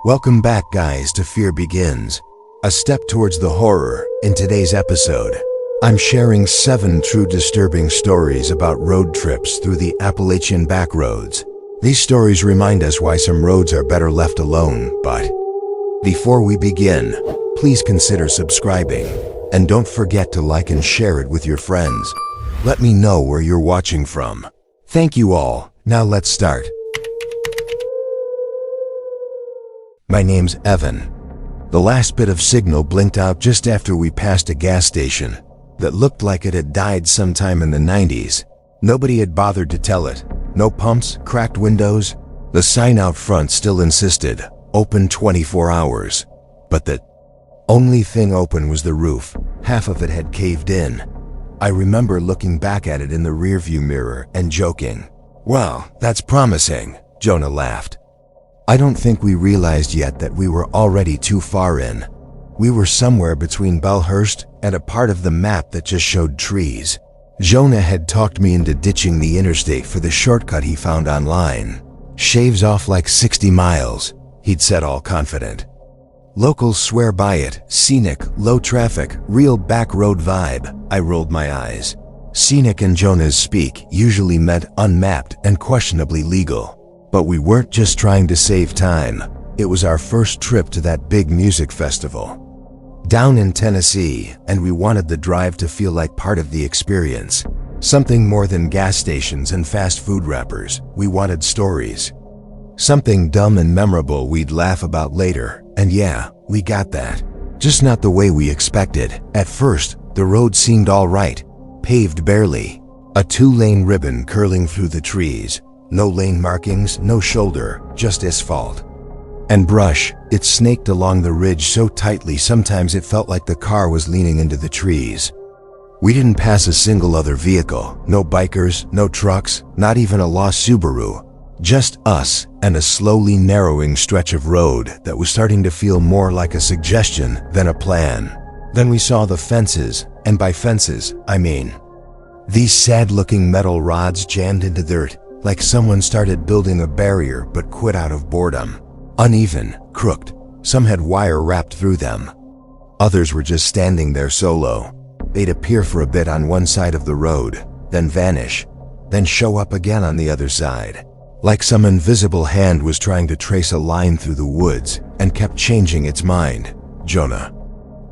Welcome back, guys, to Fear Begins, a step towards the horror. In today's episode, I'm sharing 7 true disturbing stories about road trips through the Appalachian backroads. These stories remind us why some roads are better left alone, but before we begin, please consider subscribing, and don't forget to like and share it with your friends. Let me know where you're watching from. Thank you all. Now let's start. My name's Evan. The last bit of signal blinked out just after we passed a gas station that looked like it had died sometime in the 90s. Nobody had bothered to tell it. No pumps, cracked windows. The sign out front still insisted, open 24 hours. But the only thing open was the roof. Half of it had caved in. I remember looking back at it in the rearview mirror and joking. "Well, that's promising," Jonah laughed. I don't think we realized yet that we were already too far in. We were somewhere between Bellhurst and a part of the map that just showed trees. Jonah had talked me into ditching the interstate for the shortcut he found online. Shaves off like 60 miles, he'd said, all confident. Locals swear by it. Scenic, low traffic, real back road vibe. I rolled my eyes. Scenic in Jonah's speak usually meant unmapped and questionably legal. But we weren't just trying to save time. It was our first trip to that big music festival down in Tennessee, and we wanted the drive to feel like part of the experience. Something more than gas stations and fast food wrappers. We wanted stories. Something dumb and memorable we'd laugh about later. And yeah, we got that. Just not the way we expected. At first, the road seemed all right. Paved barely. A 2-lane ribbon curling through the trees. No lane markings, no shoulder, just asphalt. And brush. It snaked along the ridge so tightly sometimes it felt like the car was leaning into the trees. We didn't pass a single other vehicle. No bikers, no trucks, not even a lost Subaru. Just us and a slowly narrowing stretch of road that was starting to feel more like a suggestion than a plan. Then we saw the fences, and by fences, I mean these sad-looking metal rods jammed into dirt, like someone started building a barrier but quit out of boredom. Uneven, crooked, some had wire wrapped through them. Others were just standing there solo. They'd appear for a bit on one side of the road, then vanish, then show up again on the other side. Like some invisible hand was trying to trace a line through the woods and kept changing its mind. Jonah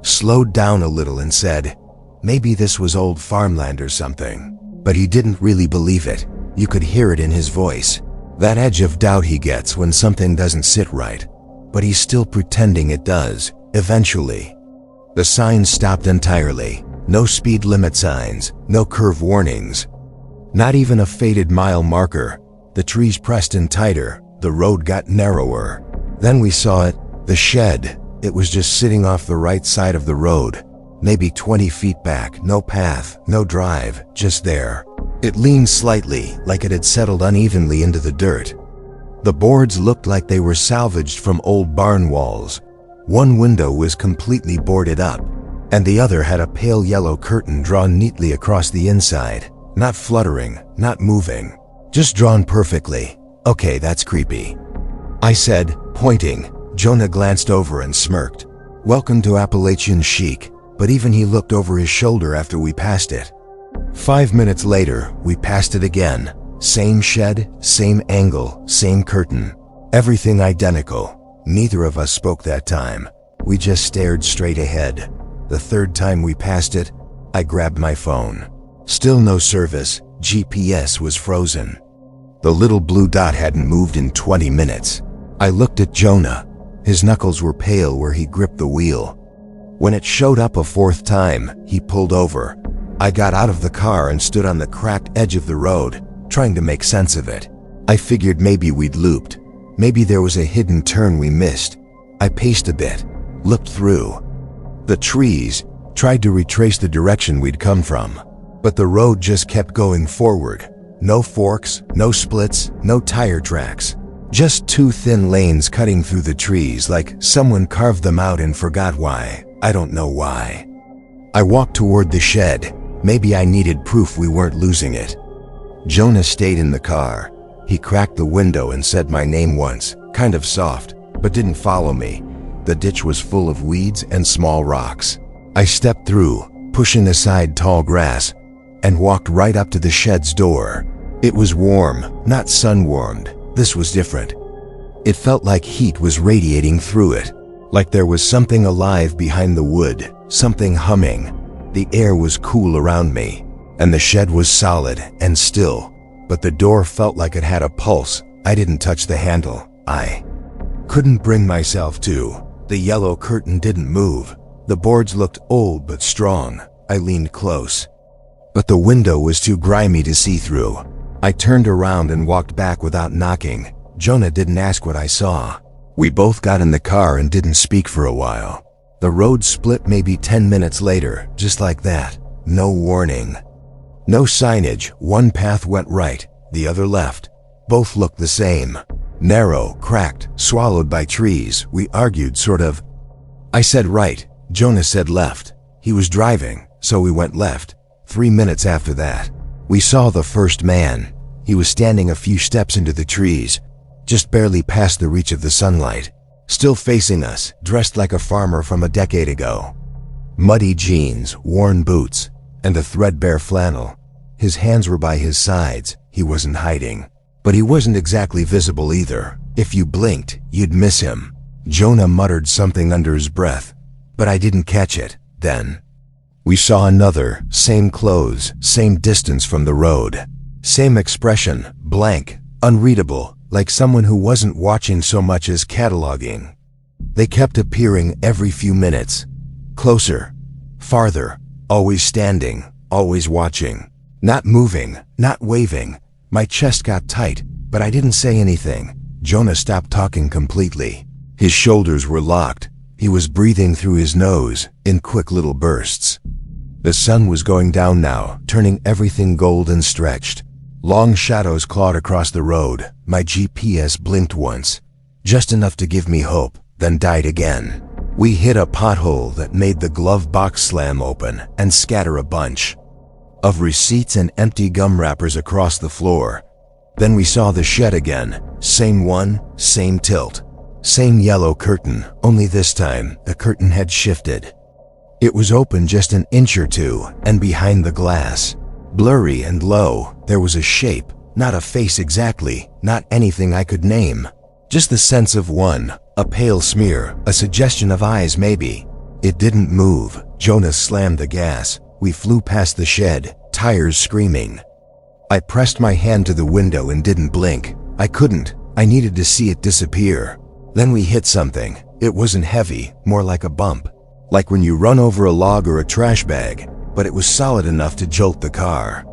slowed down a little and said, "Maybe this was old farmland or something." But he didn't really believe it. You could hear it in his voice. That edge of doubt he gets when something doesn't sit right. But he's still pretending it does. Eventually, the signs stopped entirely. No speed limit signs, no curve warnings. Not even a faded mile marker. The trees pressed in tighter. The road got narrower. Then we saw it, the shed. It was just sitting off the right side of the road. Maybe 20 feet back. No path, no drive, just there. It leaned slightly, like it had settled unevenly into the dirt. The boards looked like they were salvaged from old barn walls. One window was completely boarded up, and the other had a pale yellow curtain drawn neatly across the inside. Not fluttering, not moving, just drawn perfectly. Okay, that's creepy, I said, pointing. Jonah glanced over and smirked. Welcome to Appalachian chic, but even he looked over his shoulder after we passed it. 5 minutes later, we passed it again. Same shed, same angle, same curtain. Everything identical. Neither of us spoke that time. We just stared straight ahead. The third time we passed it, I grabbed my phone. Still no service. GPS was frozen. The little blue dot hadn't moved in 20 minutes. I looked at Jonah. His knuckles were pale where he gripped the wheel. When it showed up a 4th time, he pulled over. I got out of the car and stood on the cracked edge of the road, trying to make sense of it. I figured maybe we'd looped. Maybe there was a hidden turn we missed. I paced a bit, looked through the trees, tried to retrace the direction we'd come from. But the road just kept going forward. No forks, no splits, no tire tracks. Just 2 thin lanes cutting through the trees like someone carved them out and forgot why. I don't know why. I walked toward the shed. Maybe I needed proof we weren't losing it. Jonah stayed in the car. He cracked the window and said my name once, kind of soft. but didn't follow me. The ditch was full of weeds and small rocks. I stepped through, pushing aside tall grass, and walked right up to the shed's door. It was warm, not sun-warmed. This was different. It felt like heat was radiating through it, like there was something alive behind the wood, something humming. The air was cool around me, and the shed was solid and still, but the door felt like it had a pulse. I didn't touch the handle. I couldn't bring myself to. The yellow curtain didn't move. The boards looked old but strong. I leaned close, but the window was too grimy to see through. I turned around and walked back without knocking. Jonah didn't ask what I saw. We both got in the car and didn't speak for a while. The road split maybe 10 minutes later, just like that. No warning. No signage. One path went right, the other left. Both looked the same. Narrow, cracked, swallowed by trees. We argued, sort of. I said right. Jonah said left. He was driving, so we went left. 3 minutes after that, we saw the first man. He was standing a few steps into the trees, just barely past the reach of the sunlight, still facing us, dressed like a farmer from a decade ago. Muddy jeans, worn boots, and a threadbare flannel. His hands were by his sides. He wasn't hiding, but he wasn't exactly visible either. If you blinked, you'd miss him. Jonah muttered something under his breath, but I didn't catch it. Then we saw another, same clothes, same distance from the road, same expression, blank, unreadable, like someone who wasn't watching so much as cataloging. They kept appearing every few minutes. Closer, farther, always standing, always watching. Not moving, not waving. My chest got tight, but I didn't say anything. Jonah stopped talking completely. His shoulders were locked. He was breathing through his nose, in quick little bursts. The sun was going down now, turning everything gold and stretched. Long shadows clawed across the road. My GPS blinked once, just enough to give me hope, then died again. We hit a pothole that made the glove box slam open and scatter a bunch of receipts and empty gum wrappers across the floor. Then we saw the shed again. Same one, same tilt. Same yellow curtain, only this time the curtain had shifted. It was open just an inch or two, and behind the glass, blurry and low, there was a shape, not a face exactly, not anything I could name. Just the sense of one, a pale smear, a suggestion of eyes maybe. It didn't move. Jonah slammed the gas. We flew past the shed, tires screaming. I pressed my hand to the window and didn't blink. I couldn't. I needed to see it disappear. Then we hit something. It wasn't heavy, more like a bump. Like when you run over a log or a trash bag, but it was solid enough to jolt the car.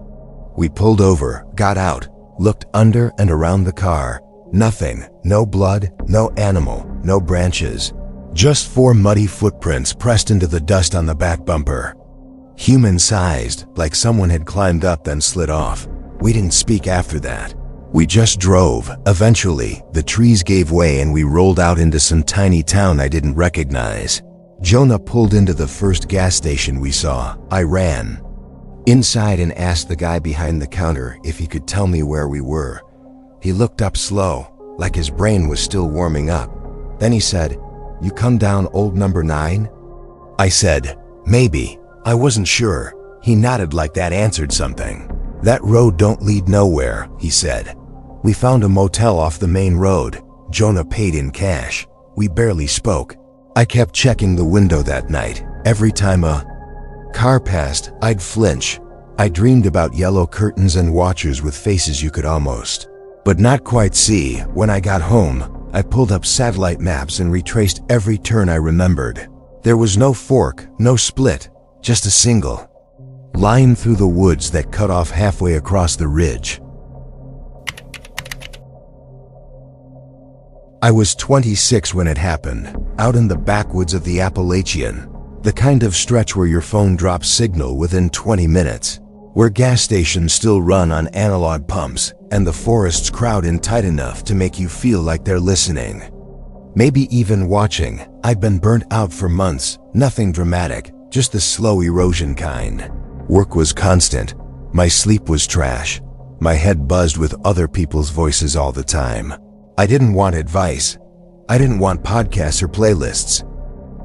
We pulled over, got out, looked under and around the car. Nothing. No blood, no animal, no branches. Just 4 muddy footprints pressed into the dust on the back bumper. Human-sized, like someone had climbed up then slid off. We didn't speak after that. We just drove. Eventually, the trees gave way and we rolled out into some tiny town I didn't recognize. Jonah pulled into the first gas station we saw. I ran inside and asked the guy behind the counter if he could tell me where we were. He looked up slow, like his brain was still warming up. Then he said, "You come down old number 9? I said, "Maybe." I wasn't sure. He nodded like that answered something. "That road don't lead nowhere," he said. We found a motel off the main road. Jonah paid in cash. We barely spoke. I kept checking the window that night. Every time a car passed, I'd flinch. I dreamed about yellow curtains and watchers with faces you could almost, but not quite see. When I got home, I pulled up satellite maps and retraced every turn I remembered. There was no fork, no split, just a single line through the woods that cut off halfway across the ridge. I was 26 when it happened, out in the backwoods of the Appalachian, the kind of stretch where your phone drops signal within 20 minutes, where gas stations still run on analog pumps, and the forests crowd in tight enough to make you feel like they're listening. Maybe even watching. I'd been burnt out for months, nothing dramatic, just the slow erosion kind. Work was constant. My sleep was trash. My head buzzed with other people's voices all the time. I didn't want advice. I didn't want podcasts or playlists.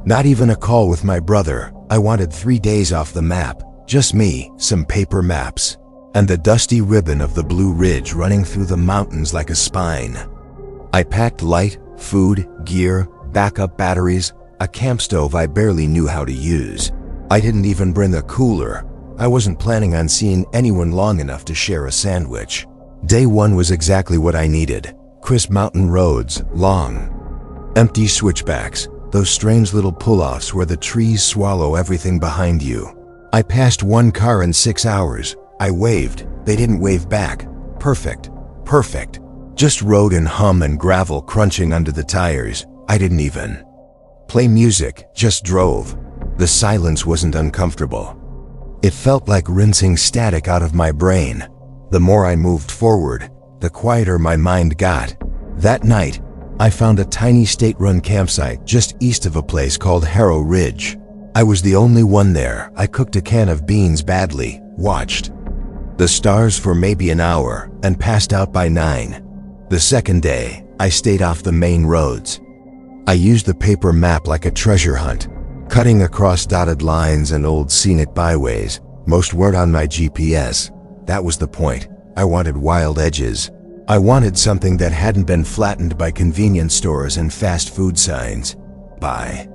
Not even a call with my brother. I wanted 3 days off the map. Just me, some paper maps, and the dusty ribbon of the Blue Ridge running through the mountains like a spine. I packed light, food, gear, backup batteries, a camp stove I barely knew how to use. I didn't even bring a cooler. I wasn't planning on seeing anyone long enough to share a sandwich. Day 1 was exactly what I needed. Crisp mountain roads, long, empty switchbacks, those strange little pull-offs where the trees swallow everything behind you. I passed 1 car in 6 hours. I waved. They didn't wave back. Perfect. Perfect. Just road and hum and gravel crunching under the tires. I didn't even play music, just drove. The silence wasn't uncomfortable. It felt like rinsing static out of my brain. The more I moved forward, the quieter my mind got. That night, I found a tiny state-run campsite just east of a place called Harrow Ridge. I was the only one there. I cooked a can of beans badly, watched the stars for maybe an hour, and passed out by 9. The second day, I stayed off the main roads. I used the paper map like a treasure hunt, cutting across dotted lines and old scenic byways. Most weren't on my GPS. That was the point. I wanted wild edges. I wanted something that hadn't been flattened by convenience stores and fast food signs. By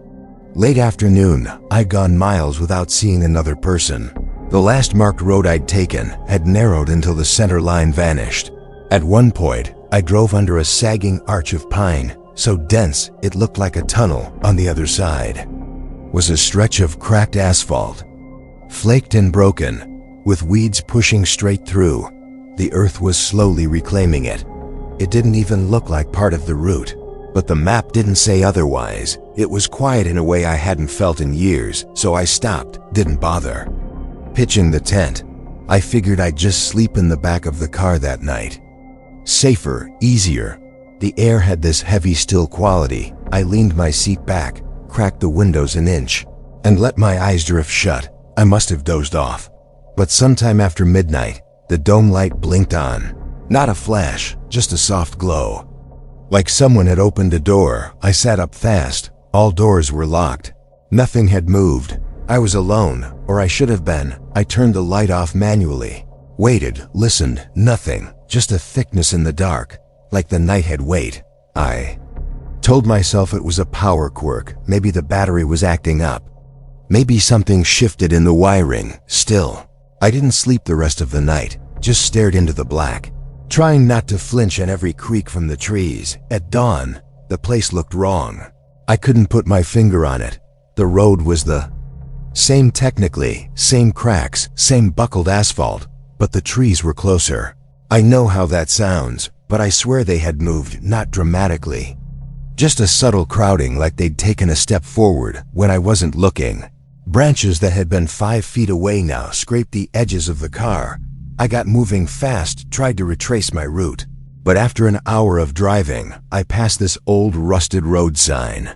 late afternoon, I'd gone miles without seeing another person. The last marked road I'd taken had narrowed until the center line vanished. At one point, I drove under a sagging arch of pine, so dense it looked like a tunnel. On the other side was a stretch of cracked asphalt, flaked and broken, with weeds pushing straight through. The earth was slowly reclaiming it. It didn't even look like part of the route, but the map didn't say otherwise. It was quiet in a way I hadn't felt in years, so I stopped, didn't bother pitching the tent. I figured I'd just sleep in the back of the car that night. Safer, easier. The air had this heavy, still quality. I leaned my seat back, cracked the windows an inch, and let my eyes drift shut. I must have dozed off. But sometime after midnight, the dome light blinked on. Not a flash, just a soft glow. Like someone had opened a door. I sat up fast. All doors were locked. Nothing had moved. I was alone, or I should have been. I turned the light off manually. Waited, listened, nothing. Just a thickness in the dark, like the night had weight. I told myself it was a power quirk. Maybe the battery was acting up. Maybe something shifted in the wiring. Still, I didn't sleep the rest of the night, just stared into the black, trying not to flinch at every creak from the trees. At dawn, the place looked wrong. I couldn't put my finger on it. The road was the same technically, same cracks, same buckled asphalt, but the trees were closer. I know how that sounds, but I swear they had moved, not dramatically. Just a subtle crowding, like they'd taken a step forward when I wasn't looking. Branches that had been 5 feet away now scraped the edges of the car. I got moving fast, tried to retrace my route. But after an hour of driving, I passed this old rusted road sign.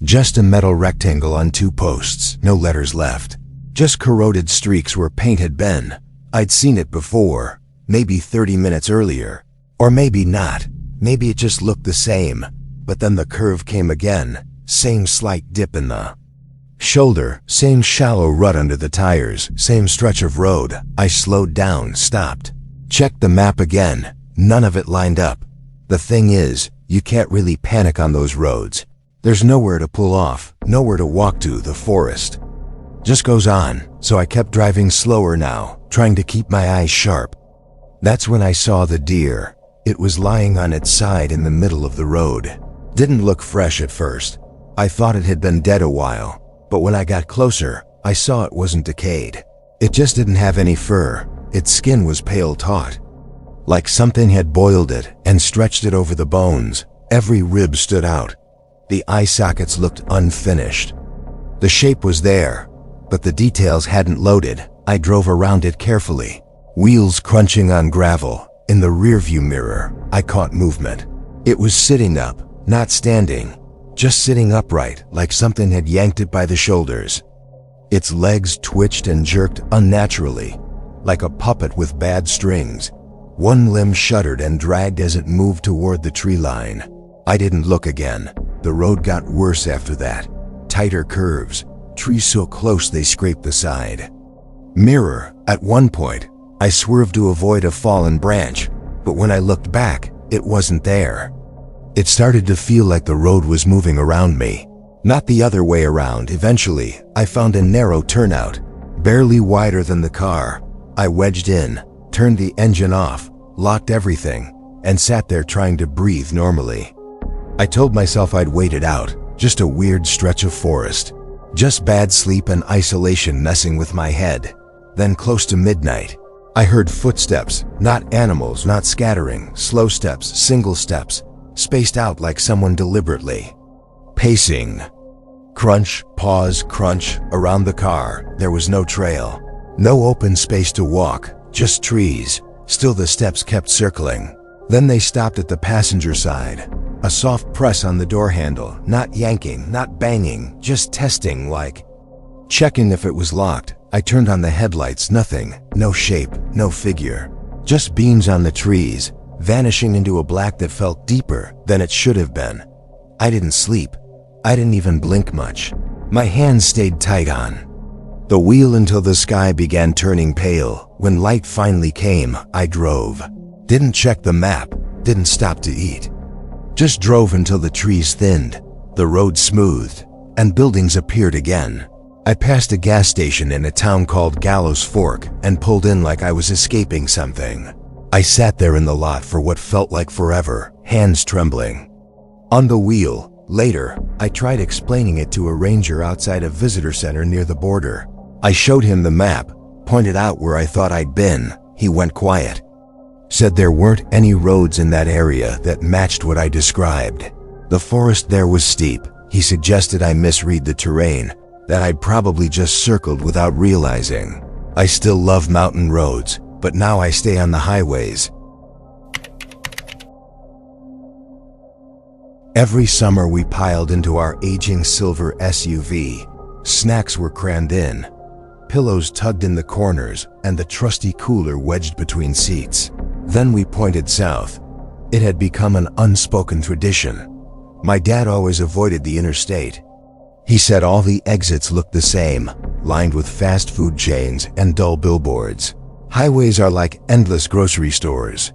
Just a metal rectangle on 2 posts, no letters left. Just corroded streaks where paint had been. I'd seen it before, maybe 30 minutes earlier. Or maybe not. Maybe it just looked the same. But then the curve came again. Same slight dip in the shoulder, same shallow rut under the tires, same stretch of road. I slowed down, stopped, checked the map again. None of it lined up. The thing is, you can't really panic on those roads. There's nowhere to pull off, nowhere to walk to. The forest just goes on. So I kept driving slower now, trying to keep my eyes sharp. That's when I saw the deer. It was lying on its side in the middle of the road. Didn't look fresh at first. I thought it had been dead a while, but when I got closer, I saw it wasn't decayed. It just didn't have any fur. Its skin was pale taut, like something had boiled it and stretched it over the bones. Every rib stood out. The eye sockets looked unfinished. The shape was there, but the details hadn't loaded. I drove around it carefully, wheels crunching on gravel. In the rearview mirror, I caught movement. It was sitting up, not standing, just sitting upright, like something had yanked it by the shoulders. Its legs twitched and jerked unnaturally, like a puppet with bad strings. One limb shuddered and dragged as it moved toward the tree line. I didn't look again. The road got worse after that. Tighter curves, trees so close they scraped the side. Mirror, at one point, I swerved to avoid a fallen branch, but when I looked back, it wasn't there. It started to feel like the road was moving around me, not the other way around. Eventually, I found a narrow turnout, barely wider than the car. I wedged in, turned the engine off, locked everything, and sat there trying to breathe normally. I told myself I'd wait it out, just a weird stretch of forest, just bad sleep and isolation messing with my head. Then close to midnight, I heard footsteps, not animals, not scattering, slow steps, single steps, spaced out like someone deliberately pacing. Crunch, pause, crunch. Around the car, there was no trail, no open space to walk, just trees. Still the steps kept circling. Then they stopped at the passenger side. A soft press on the door handle, not yanking, not banging, just testing, like checking if it was locked. I turned on the headlights. Nothing, no shape, no figure, just beams on the trees, vanishing into a black that felt deeper than it should have been. I didn't sleep. I didn't even blink much. My hands stayed tight on the wheel until the sky began turning pale. When light finally came, I drove. Didn't check the map, didn't stop to eat. Just drove until the trees thinned, the road smoothed, and buildings appeared again. I passed a gas station in a town called Gallows Fork and pulled in like I was escaping something. I sat there in the lot for what felt like forever, hands trembling on the wheel. Later, I tried explaining it to a ranger outside a visitor center near the border. I showed him the map, pointed out where I thought I'd been. He went quiet. Said there weren't any roads in that area that matched what I described. The forest there was steep. He suggested I misread the terrain, that I'd probably just circled without realizing. I still love mountain roads, but now I stay on the highways. Every summer we piled into our aging silver SUV. Snacks were crammed in, pillows tugged in the corners, and the trusty cooler wedged between seats. Then we pointed south. It had become an unspoken tradition. My dad always avoided the interstate. He said all the exits looked the same, lined with fast food chains and dull billboards. Highways are like endless grocery stores.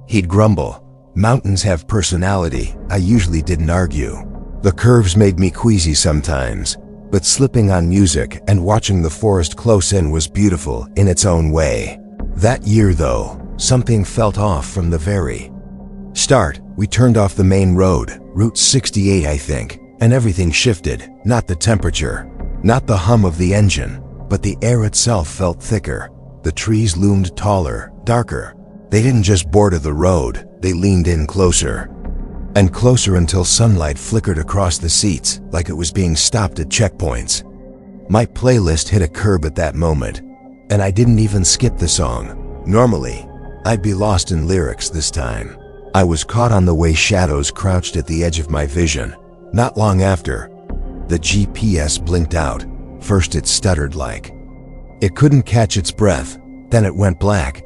He'd grumble, mountains have personality. I usually didn't argue. The curves made me queasy sometimes, but slipping on music and watching the forest close in was beautiful in its own way. That year though, something felt off from the very start. We turned off the main road, Route 68 I think, and everything shifted. Not the temperature, not the hum of the engine, but the air itself felt thicker. The trees loomed taller, darker. They didn't just border the road, they leaned in closer and closer until sunlight flickered across the seats like it was being stopped at checkpoints. My playlist hit a curb at that moment, and I didn't even skip the song. Normally, I'd be lost in lyrics. This time, I was caught on the way shadows crouched at the edge of my vision. Not long after, the GPS blinked out. First it stuttered like it couldn't catch its breath, then it went black.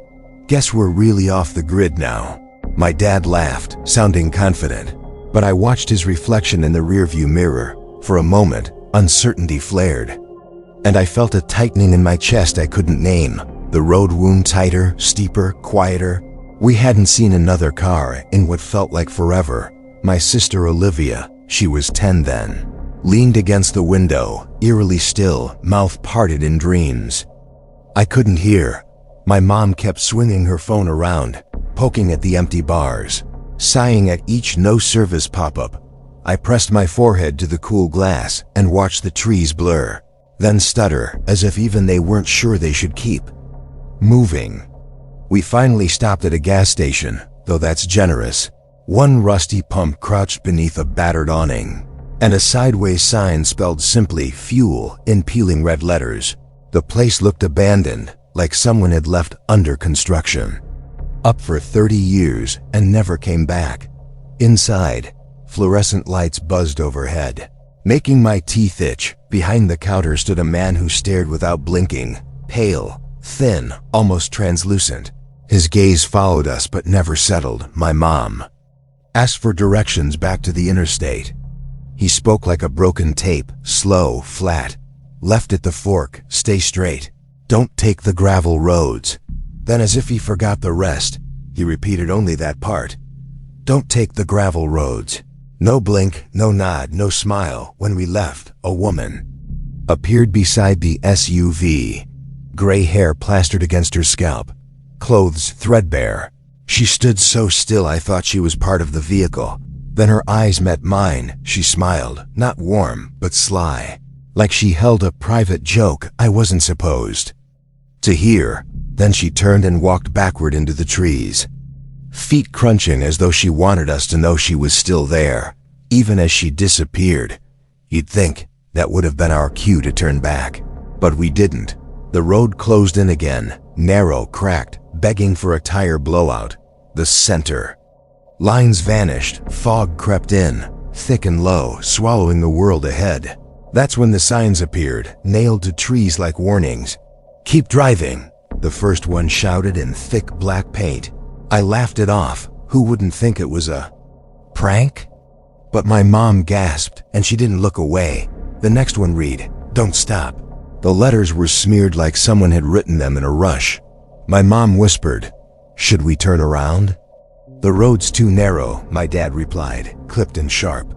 Guess we're really off the grid now. My dad laughed, sounding confident, but I watched his reflection in the rearview mirror. For a moment, uncertainty flared, and I felt a tightening in my chest I couldn't name. The road wound tighter, steeper, quieter. We hadn't seen another car in what felt like forever. My sister Olivia, she was 10 then, leaned against the window, eerily still, mouth parted in dreams. I couldn't hear. My mom kept swinging her phone around, poking at the empty bars, sighing at each no-service pop-up. I pressed my forehead to the cool glass and watched the trees blur, then stutter as if even they weren't sure they should keep moving. We finally stopped at a gas station, though that's generous. One rusty pump crouched beneath a battered awning, and a sideways sign spelled simply "Fuel" in peeling red letters. The place looked abandoned, like someone had left under construction. Up for 30 years and never came back. Inside, fluorescent lights buzzed overhead, making my teeth itch. Behind the counter stood a man who stared without blinking, pale, thin, almost translucent. His gaze followed us but never settled. My mom Asked for directions back to the interstate. He spoke like a broken tape, slow, flat. Left at the fork, stay straight. Don't take the gravel roads. Then, as if he forgot the rest, he repeated only that part. Don't take the gravel roads. No blink, no nod, no smile. When we left, a woman appeared beside the SUV. Gray hair plastered against her scalp. Clothes threadbare. She stood so still I thought she was part of the vehicle. Then her eyes met mine. She smiled, not warm, but sly. Like she held a private joke I wasn't supposed to hear. Then she turned and walked backward into the trees. Feet crunching as though she wanted us to know she was still there. Even as she disappeared. You'd think that would have been our cue to turn back. But we didn't. The road closed in again, narrow, cracked, begging for a tire blowout. The center. Lines vanished, fog crept in, thick and low, swallowing the world ahead. That's when the signs appeared, nailed to trees like warnings. Keep driving, the first one shouted in thick black paint. I laughed it off. Who wouldn't think it was a prank? But my mom gasped, and she didn't look away. The next one read, "Don't stop." The letters were smeared like someone had written them in a rush. My mom whispered, "Should we turn around?" "The road's too narrow," my dad replied, clipped and sharp.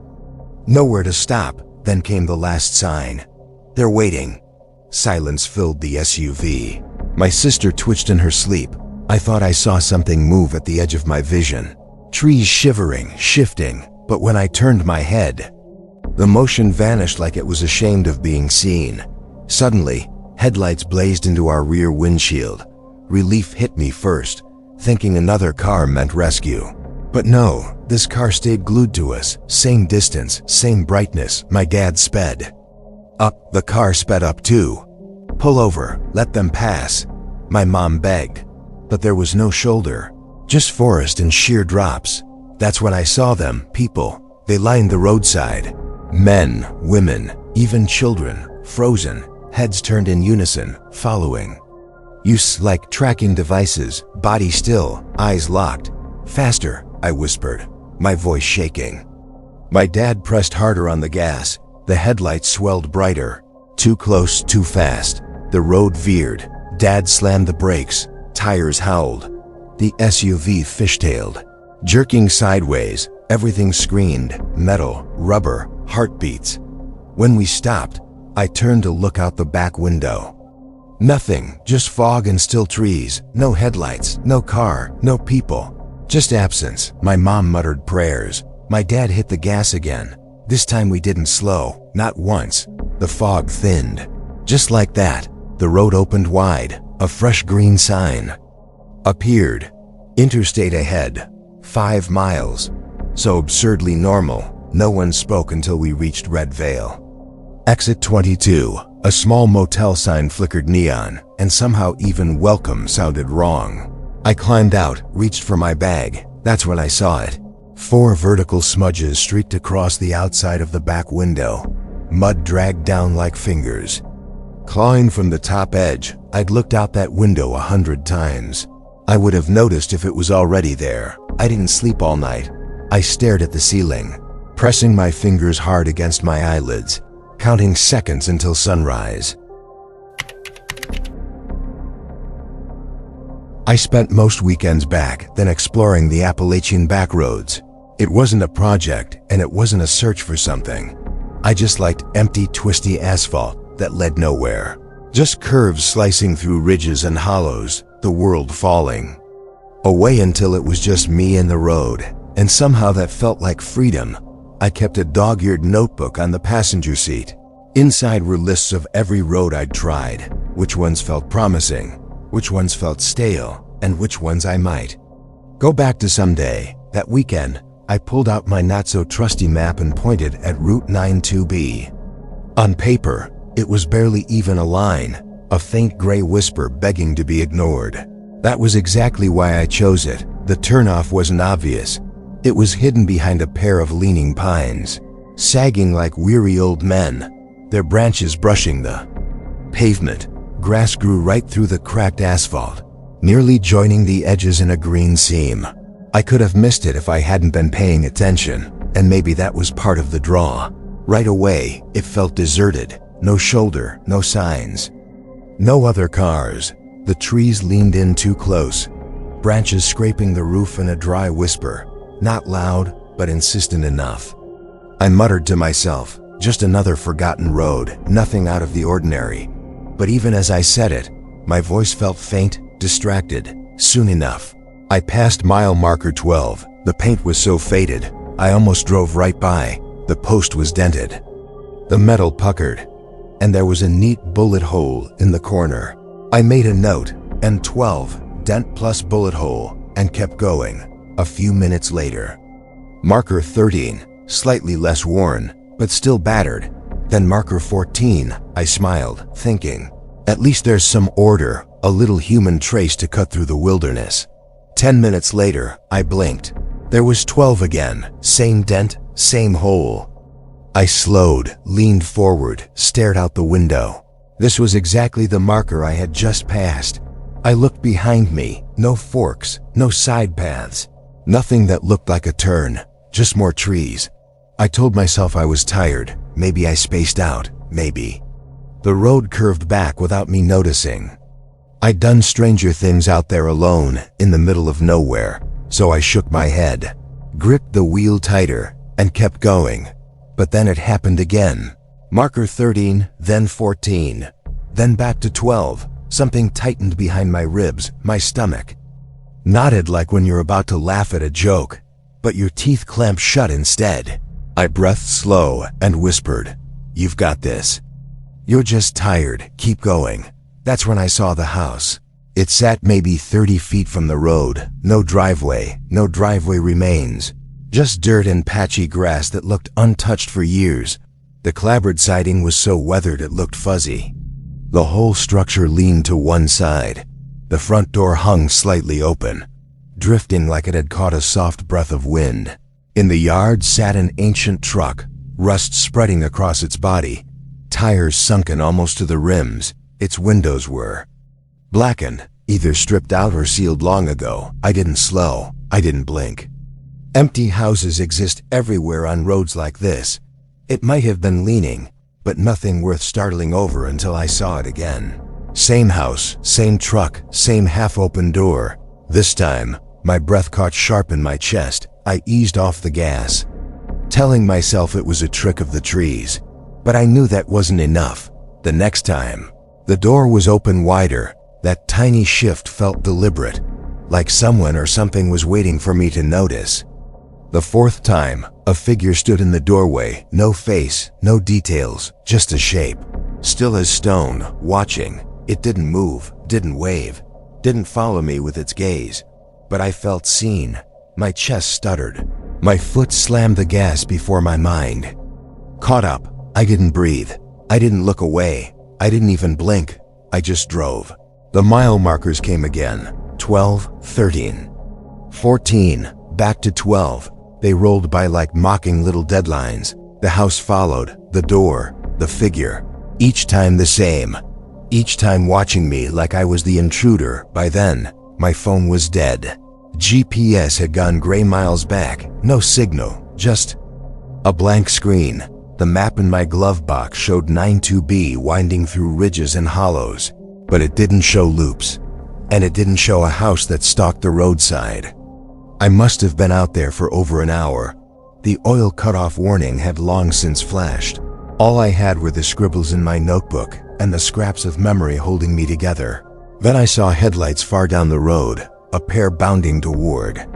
Nowhere to stop. Then came the last sign. "They're waiting." Silence filled the SUV. My sister twitched in her sleep. I thought I saw something move at the edge of my vision. Trees shivering, shifting, but when I turned my head, the motion vanished like it was ashamed of being seen. Suddenly, headlights blazed into our rear windshield. Relief hit me first, thinking another car meant rescue. But no, this car stayed glued to us. Same distance, same brightness. My dad sped up. The car sped up too. "Pull over, let them pass," my mom begged. But there was no shoulder, just forest and sheer drops. That's when I saw them, people. They lined the roadside. Men, women, even children, frozen, heads turned in unison, following. Use like tracking devices, body still, eyes locked. "Faster," I whispered, my voice shaking. My dad pressed harder on the gas. The headlights swelled brighter. Too close, too fast. The road veered. Dad slammed the brakes. Tires howled. The SUV fishtailed, jerking sideways. Everything screamed. Metal, rubber, heartbeats. When we stopped, I turned to look out the back window. Nothing, just fog and still trees. No headlights, no car, no people. Just absence. My mom muttered prayers. My dad hit the gas again. This time we didn't slow, not once. The fog thinned. Just like that, the road opened wide. A fresh green sign appeared. Interstate ahead. 5 miles. So absurdly normal, no one spoke until we reached Red Vale. Exit 22. A small motel sign flickered neon, and somehow even welcome sounded wrong. I climbed out, reached for my bag. That's when I saw it. 4 vertical smudges streaked across the outside of the back window. Mud dragged down like fingers. Clawing from the top edge, I'd looked out that window 100 times. I would have noticed if it was already there. I didn't sleep all night. I stared at the ceiling, pressing my fingers hard against my eyelids, counting seconds until sunrise. I spent most weekends back, then exploring the Appalachian backroads. It wasn't a project, and it wasn't a search for something. I just liked empty, twisty asphalt that led nowhere. Just curves slicing through ridges and hollows, the world falling away until it was just me and the road, and somehow that felt like freedom. I kept a dog-eared notebook on the passenger seat. Inside were lists of every road I'd tried, which ones felt promising, which ones felt stale, and which ones I might go back to someday. That weekend, I pulled out my not-so-trusty map and pointed at Route 92B. On paper, it was barely even a line, a faint gray whisper begging to be ignored. That was exactly why I chose it. The turnoff wasn't obvious. It was hidden behind a pair of leaning pines, sagging like weary old men, their branches brushing the pavement. Grass grew right through the cracked asphalt, nearly joining the edges in a green seam. I could have missed it if I hadn't been paying attention, and maybe that was part of the draw. Right away, it felt deserted. No shoulder, no signs. No other cars. The trees leaned in too close, branches scraping the roof in a dry whisper, not loud, but insistent enough. I muttered to myself, just another forgotten road, nothing out of the ordinary. But even as I said it, my voice felt faint, distracted. Soon enough, I passed mile marker 12. The paint was so faded, I almost drove right by. The post was dented. The metal puckered, and there was a neat bullet hole in the corner. I made a note, N12, dent plus bullet hole, and kept going. A few minutes later, marker 13, slightly less worn, but still battered. Then marker 14, I smiled, thinking, at least there's some order, a little human trace to cut through the wilderness. 10 minutes later, I blinked. There was 12 again, same dent, same hole. I slowed, leaned forward, stared out the window. This was exactly the marker I had just passed. I looked behind me, no forks, no side paths, nothing that looked like a turn, just more trees. I told myself I was tired, maybe I spaced out, maybe. The road curved back without me noticing. I'd done stranger things out there alone, in the middle of nowhere, so I shook my head, gripped the wheel tighter, and kept going. But then it happened again. Marker 13, then 14, then back to 12. Something tightened behind my ribs, my stomach. Knotted like when you're about to laugh at a joke, but your teeth clamped shut instead. I breathed slow and whispered, "You've got this. You're just tired, keep going." That's when I saw the house. It sat maybe 30 feet from the road, no driveway remains. Just dirt and patchy grass that looked untouched for years. The clapboard siding was so weathered it looked fuzzy. The whole structure leaned to one side. The front door hung slightly open, drifting like it had caught a soft breath of wind. In the yard sat an ancient truck, rust spreading across its body, tires sunken almost to the rims. Its windows were blackened, either stripped out or sealed long ago. I didn't slow, I didn't blink. Empty houses exist everywhere on roads like this. It might have been leaning, but nothing worth startling over until I saw it again. Same house, same truck, same half-open door. This time, my breath caught sharp in my chest. I eased off the gas, telling myself it was a trick of the trees. But I knew that wasn't enough. The next time, the door was open wider. That tiny shift felt deliberate, like someone or something was waiting for me to notice. The fourth time, a figure stood in the doorway, no face, no details, just a shape. Still as stone, watching. It didn't move, didn't wave, didn't follow me with its gaze. But I felt seen. My chest stuttered. My foot slammed the gas before my mind caught up. I didn't breathe. I didn't look away. I didn't even blink. I just drove. The mile markers came again. 12, 13, 14, back to 12. They rolled by like mocking little deadlines. The house followed, the door, the figure. Each time the same. Each time watching me like I was the intruder. By then, my phone was dead. GPS had gone gray miles back. No signal, just a blank screen. The map in my glove box showed 92B winding through ridges and hollows. But it didn't show loops. And it didn't show a house that stalked the roadside. I must have been out there for over an hour. The oil cutoff warning had long since flashed. All I had were the scribbles in my notebook and the scraps of memory holding me together. Then I saw headlights far down the road, a pair bounding toward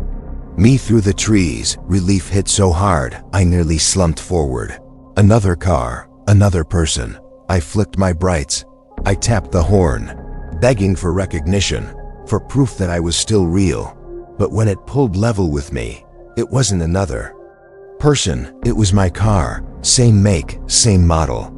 me through the trees. Relief hit so hard, I nearly slumped forward. Another car, another person. I flicked my brights. I tapped the horn, begging for recognition, for proof that I was still real. But when it pulled level with me, it wasn't another person, it was my car. Same make, same model.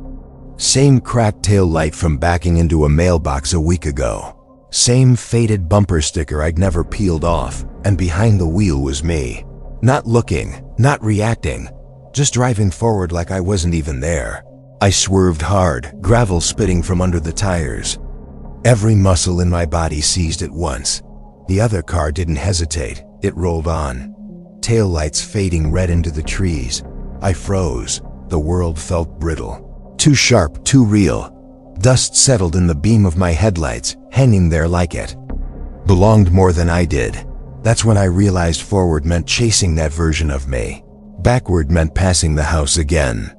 Same cracked tail light from backing into a mailbox a week ago. Same faded bumper sticker I'd never peeled off, and behind the wheel was me. Not looking, not reacting, just driving forward like I wasn't even there. I swerved hard, gravel spitting from under the tires. Every muscle in my body seized at once. The other car didn't hesitate. It rolled on, taillights fading red into the trees. I froze. The world felt brittle. Too sharp, too real. Dust settled in the beam of my headlights, hanging there like it belonged more than I did. That's when I realized forward meant chasing that version of me. Backward meant passing the house again.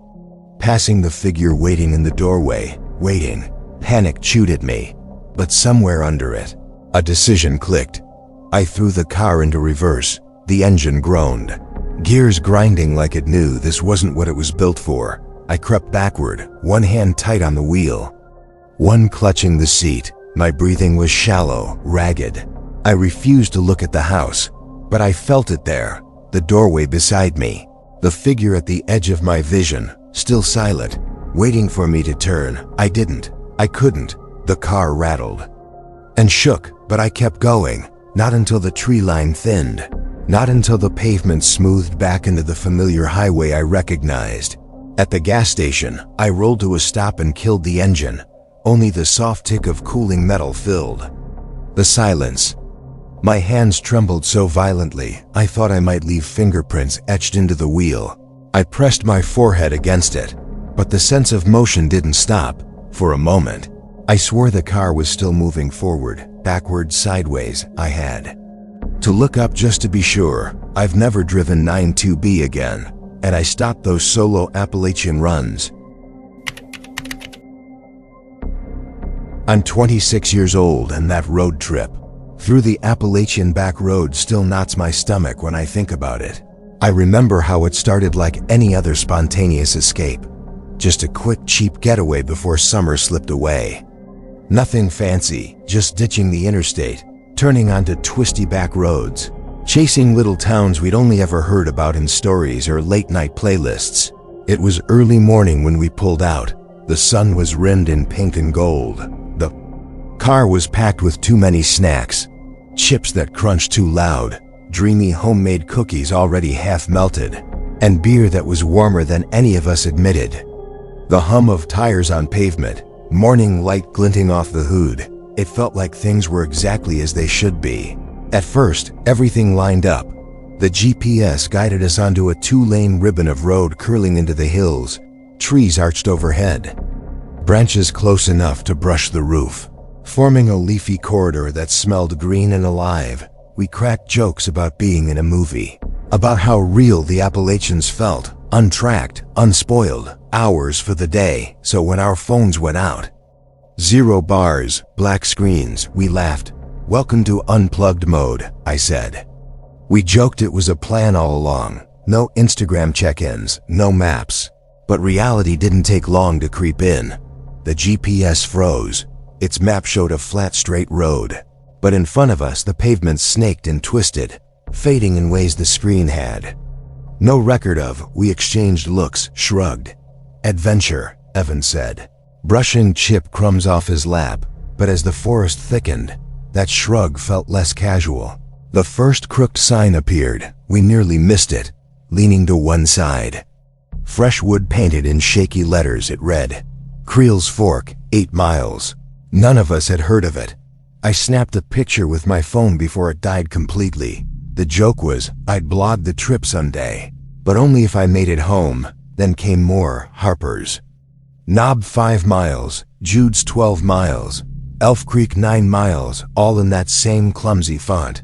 Passing the figure waiting in the doorway, waiting. Panic chewed at me, but somewhere under it, a decision clicked. I threw the car into reverse. The engine groaned, gears grinding like it knew this wasn't what it was built for. I crept backward, one hand tight on the wheel, one clutching the seat. My breathing was shallow, ragged. I refused to look at the house, but I felt it there, the doorway beside me, the figure at the edge of my vision, still silent, waiting for me to turn. I didn't. I couldn't. The car rattled and shook, but I kept going, not until the tree line thinned, not until the pavement smoothed back into the familiar highway I recognized. At the gas station, I rolled to a stop and killed the engine. Only the soft tick of cooling metal filled the silence. My hands trembled so violently, I thought I might leave fingerprints etched into the wheel. I pressed my forehead against it, but the sense of motion didn't stop. For a moment, I swore the car was still moving forward, backward, sideways. I had to look up just to be sure. I've never driven 92B again, and I stopped those solo Appalachian runs. I'm 26 years old, and that road trip through the Appalachian back road still knots my stomach when I think about it. I remember how it started like any other spontaneous escape. Just a quick, cheap getaway before summer slipped away. Nothing fancy, just ditching the interstate, turning onto twisty back roads, chasing little towns we'd only ever heard about in stories or late-night playlists. It was early morning when we pulled out. The sun was rimmed in pink and gold. The car was packed with too many snacks, chips that crunched too loud, dreamy homemade cookies already half melted, and beer that was warmer than any of us admitted. The hum of tires on pavement, morning light glinting off the hood. It felt like things were exactly as they should be. At first, everything lined up. The GPS guided us onto a 2-lane ribbon of road curling into the hills, trees arched overhead, branches close enough to brush the roof, forming a leafy corridor that smelled green and alive. We cracked jokes about being in a movie, about how real the Appalachians felt, untracked, unspoiled, hours for the day. So when our phones went out, 0 bars, black screens, we laughed. "Welcome to unplugged mode," I said. We joked it was a plan all along. No Instagram check-ins, no maps. But reality didn't take long to creep in. The GPS froze. Its map showed a flat, straight road. But in front of us, the pavement snaked and twisted, fading in ways the screen had no record of. We exchanged looks, shrugged. "Adventure," Evan said, brushing chip crumbs off his lap. But as the forest thickened, that shrug felt less casual. The first crooked sign appeared. We nearly missed it, leaning to one side. Fresh wood painted in shaky letters, it read, "Creel's Fork, 8 miles." None of us had heard of it. I snapped a picture with my phone before it died completely. The joke was, I'd blog the trip someday, but only if I made it home. Then came more. Harper's Knob 5 miles, Jude's 12 miles, Elf Creek 9 miles, all in that same clumsy font.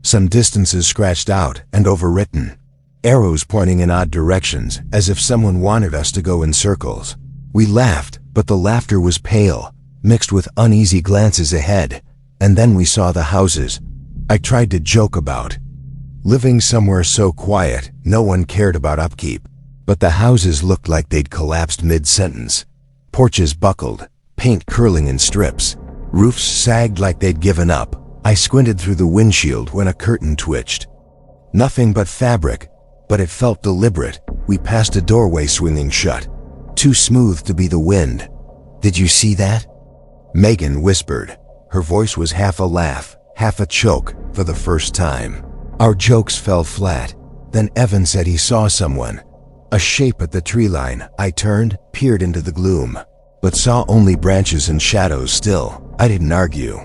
Some distances scratched out and overwritten, arrows pointing in odd directions, as if someone wanted us to go in circles. We laughed, but the laughter was pale, mixed with uneasy glances ahead, and then we saw the houses. I tried to joke about living somewhere so quiet no one cared about upkeep, but the houses looked like they'd collapsed mid-sentence. Porches buckled, paint curling in strips, roofs sagged like they'd given up. I squinted through the windshield when a curtain twitched. Nothing but fabric, but it felt deliberate. We passed a doorway swinging shut, too smooth to be the wind. "Did you see that?" Megan whispered. Her voice was half a laugh, half a choke. For the first time, our jokes fell flat. Then Evan said he saw someone, a shape at the tree line. I turned, peered into the gloom, but saw only branches and shadows still. I didn't argue.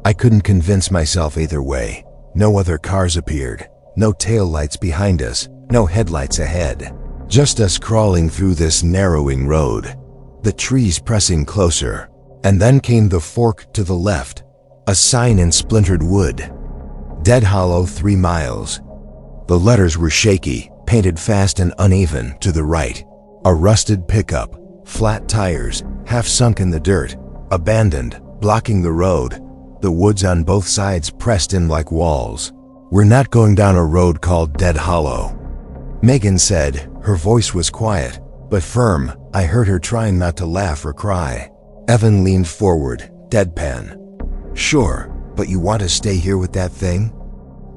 I couldn't convince myself either way. No other cars appeared. No taillights behind us. No headlights ahead. Just us crawling through this narrowing road. The trees pressing closer. And then came the fork to the left. A sign in splintered wood. Dead Hollow 3 miles. The letters were shaky, painted fast and uneven to the right. A rusted pickup. Flat tires, half sunk in the dirt. Abandoned, blocking the road. The woods on both sides pressed in like walls. We're not going down a road called Dead Hollow. Megan said. Her voice was quiet, but firm. I heard her trying not to laugh or cry. Evan leaned forward, deadpan. Sure, but you want to stay here with that thing?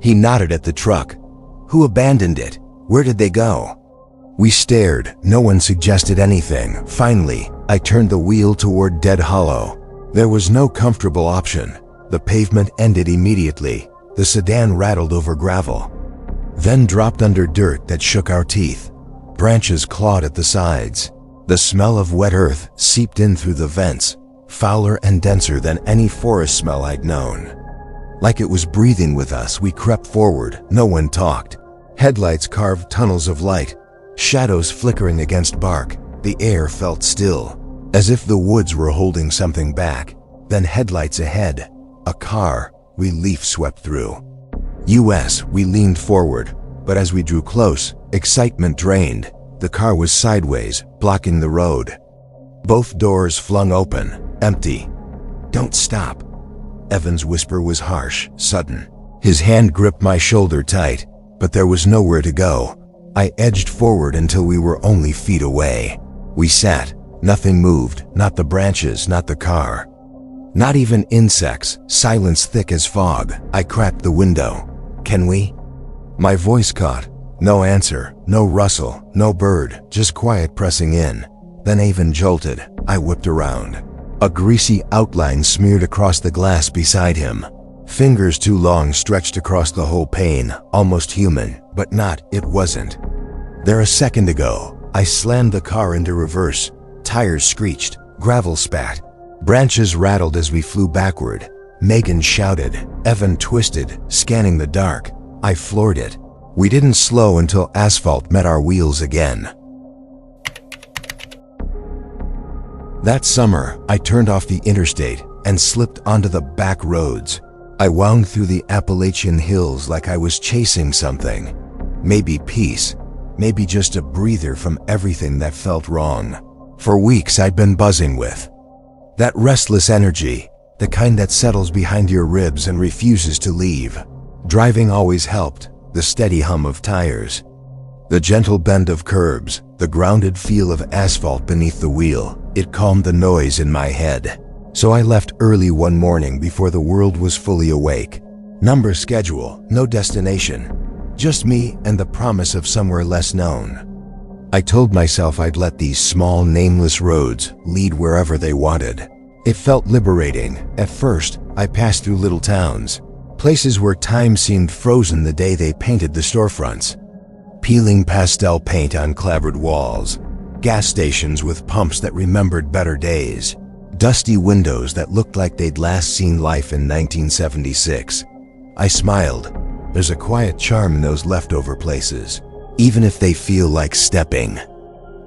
He nodded at the truck. Who abandoned it? Where did they go? We stared. No one suggested anything. Finally, I turned the wheel toward Dead Hollow. There was no comfortable option. The pavement ended immediately. The sedan rattled over gravel, then dropped under dirt that shook our teeth. Branches clawed at the sides. The smell of wet earth seeped in through the vents, fouler and denser than any forest smell I'd known. Like it was breathing with us, we crept forward. No one talked. Headlights carved tunnels of light, shadows flickering against bark. The air felt still, as if the woods were holding something back. Then headlights ahead. A car. Relief swept through. US, we leaned forward, but as we drew close, excitement drained. The car was sideways, blocking the road. Both doors flung open, empty. Don't stop. Evan's whisper was harsh, sudden. His hand gripped my shoulder tight, but there was nowhere to go. I edged forward until we were only feet away. We sat. Nothing moved, not the branches, not the car. Not even insects, silence thick as fog. I cracked the window. Can we? My voice caught. No answer, no rustle, no bird, just quiet pressing in. Then Avon jolted. I whipped around. A greasy outline smeared across the glass beside him. Fingers too long stretched across the whole pane, almost human, but not, it wasn't. There a second ago, I slammed the car into reverse. Tires screeched, gravel spat. Branches rattled as we flew backward. Megan shouted. Evan twisted, scanning the dark. I floored it. We didn't slow until asphalt met our wheels again. That summer, I turned off the interstate and slipped onto the back roads. I wound through the Appalachian hills like I was chasing something. Maybe peace, maybe just a breather from everything that felt wrong. For weeks I'd been buzzing with that restless energy, the kind that settles behind your ribs and refuses to leave. Driving always helped, the steady hum of tires, the gentle bend of curbs, the grounded feel of asphalt beneath the wheel. It calmed the noise in my head. So I left early one morning before the world was fully awake. Number schedule, no destination. Just me and the promise of somewhere less known. I told myself I'd let these small, nameless roads lead wherever they wanted. It felt liberating. At first, I passed through little towns, places where time seemed frozen the day they painted the storefronts. Peeling pastel paint on clapboard walls, gas stations with pumps that remembered better days, dusty windows that looked like they'd last seen life in 1976. I smiled. There's a quiet charm in those leftover places, even if they feel like stepping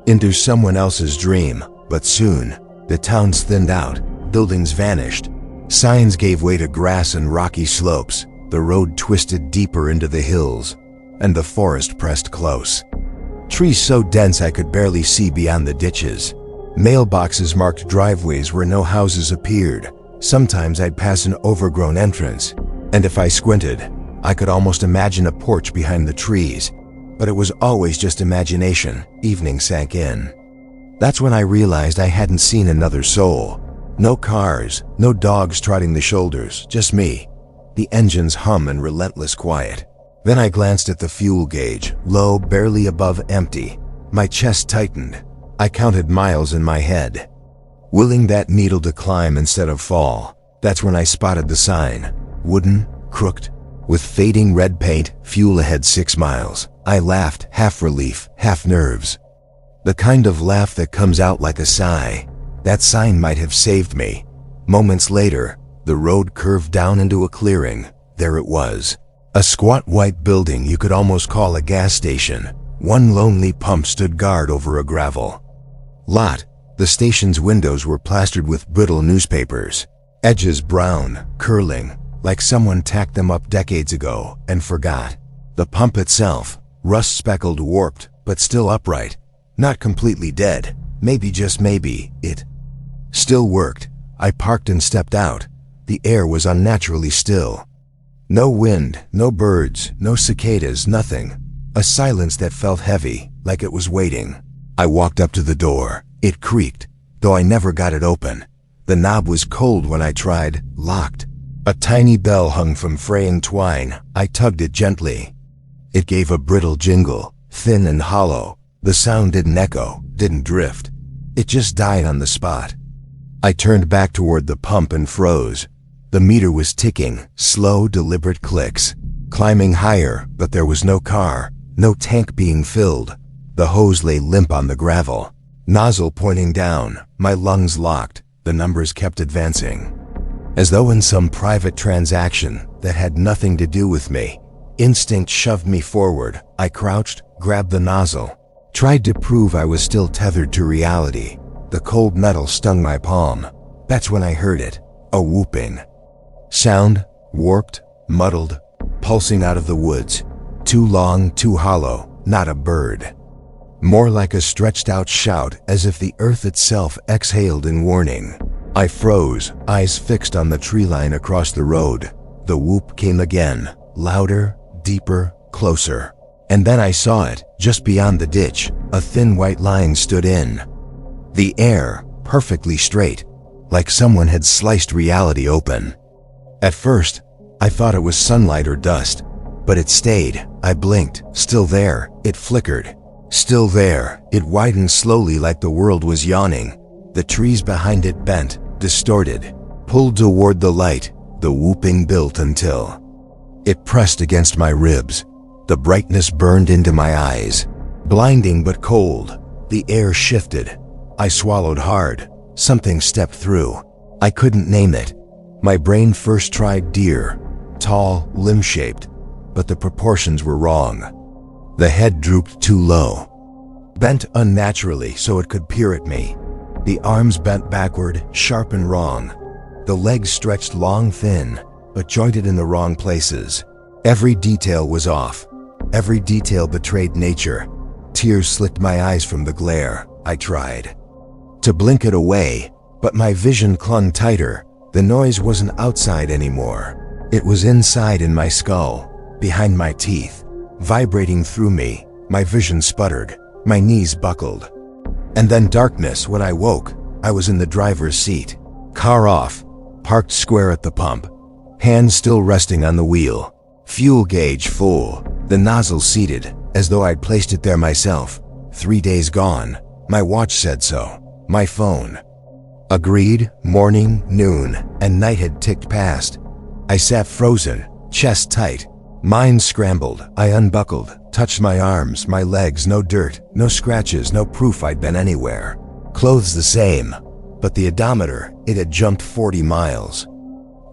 into someone else's dream. But soon, the towns thinned out, buildings vanished, signs gave way to grass and rocky slopes, the road twisted deeper into the hills, and the forest pressed close. Trees so dense I could barely see beyond the ditches. Mailboxes marked driveways where no houses appeared. Sometimes I'd pass an overgrown entrance, and if I squinted, I could almost imagine a porch behind the trees. But it was always just imagination. Evening sank in. That's when I realized I hadn't seen another soul. No cars, no dogs trotting the shoulders, just me. The engine's hum and relentless quiet. Then I glanced at the fuel gauge, low, barely above empty. My chest tightened. I counted miles in my head, willing that needle to climb instead of fall. That's when I spotted the sign. Wooden, crooked, with fading red paint, fuel ahead 6 miles. I laughed, half relief, half nerves. The kind of laugh that comes out like a sigh. That sign might have saved me. Moments later, the road curved down into a clearing. There it was. A squat white building you could almost call a gas station. One lonely pump stood guard over a gravel lot. The station's windows were plastered with brittle newspapers, edges brown, curling, like someone tacked them up decades ago and forgot. The pump itself, rust-speckled, warped, but still upright. Not completely dead. Maybe, just maybe, it still worked. I parked and stepped out. The air was unnaturally still. No wind, no birds, no cicadas, nothing. A silence that felt heavy, like it was waiting. I walked up to the door. It creaked, though I never got it open. The knob was cold when I tried, locked. A tiny bell hung from fraying twine. I tugged it gently. It gave a brittle jingle, thin and hollow. The sound didn't echo, didn't drift. It just died on the spot. I turned back toward the pump and froze. The meter was ticking, slow, deliberate clicks. Climbing higher, but there was no car, no tank being filled. The hose lay limp on the gravel, nozzle pointing down, my lungs locked. The numbers kept advancing. As though in some private transaction that had nothing to do with me, instinct shoved me forward. I crouched, grabbed the nozzle, tried to prove I was still tethered to reality. The cold metal stung my palm. That's when I heard it, a whooping sound, warped, muddled, pulsing out of the woods. Too long, too hollow, not a bird. More like a stretched out shout, as if the earth itself exhaled in warning. I froze, eyes fixed on the tree line across the road. The whoop came again, louder, deeper, closer. And then I saw it, just beyond the ditch. A thin white line stood in the air, perfectly straight, like someone had sliced reality open. At first, I thought it was sunlight or dust, but it stayed. I blinked, still there. It flickered, still there. It widened slowly, like the world was yawning. The trees behind it bent, distorted, pulled toward the light. The whooping built until it pressed against my ribs. The brightness burned into my eyes, blinding but cold. The air shifted. I swallowed hard. Something stepped through. I couldn't name it. My brain first tried deer, tall, limb-shaped, but the proportions were wrong. The head drooped too low, bent unnaturally so it could peer at me. The arms bent backward, sharp and wrong. The legs stretched long, thin, but jointed in the wrong places. Every detail was off. Every detail betrayed nature. Tears slicked my eyes from the glare. I tried to blink it away, but my vision clung tighter. The noise wasn't outside anymore. It was inside, in my skull, behind my teeth, vibrating through me. My vision sputtered. My knees buckled. And then darkness. When I woke, I was in the driver's seat. Car off, parked square at the pump, hands still resting on the wheel. Fuel gauge full, the nozzle seated, as though I'd placed it there myself. 3 days gone. My watch said so. My phone agreed. Morning, noon, and night had ticked past. I sat frozen, chest tight, mind scrambled. I unbuckled, touched my arms, my legs. No dirt, no scratches, no proof I'd been anywhere. Clothes the same, but the odometer, it had jumped 40 miles.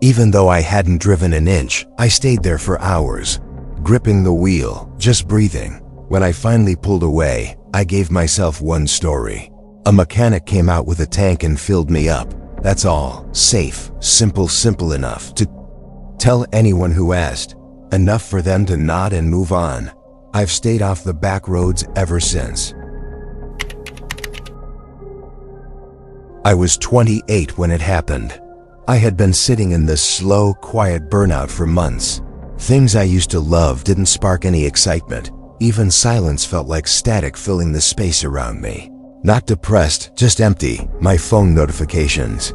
Even though I hadn't driven an inch, I stayed there for hours, gripping the wheel, just breathing. When I finally pulled away, I gave myself one story. A mechanic came out with a tank and filled me up. That's all. Safe, simple enough to tell anyone who asked. Enough for them to nod and move on. I've stayed off the back roads ever since. I was 28 when it happened. I had been sitting in this slow, quiet burnout for months. Things I used to love didn't spark any excitement. Even silence felt like static filling the space around me. Not depressed, just empty. My phone notifications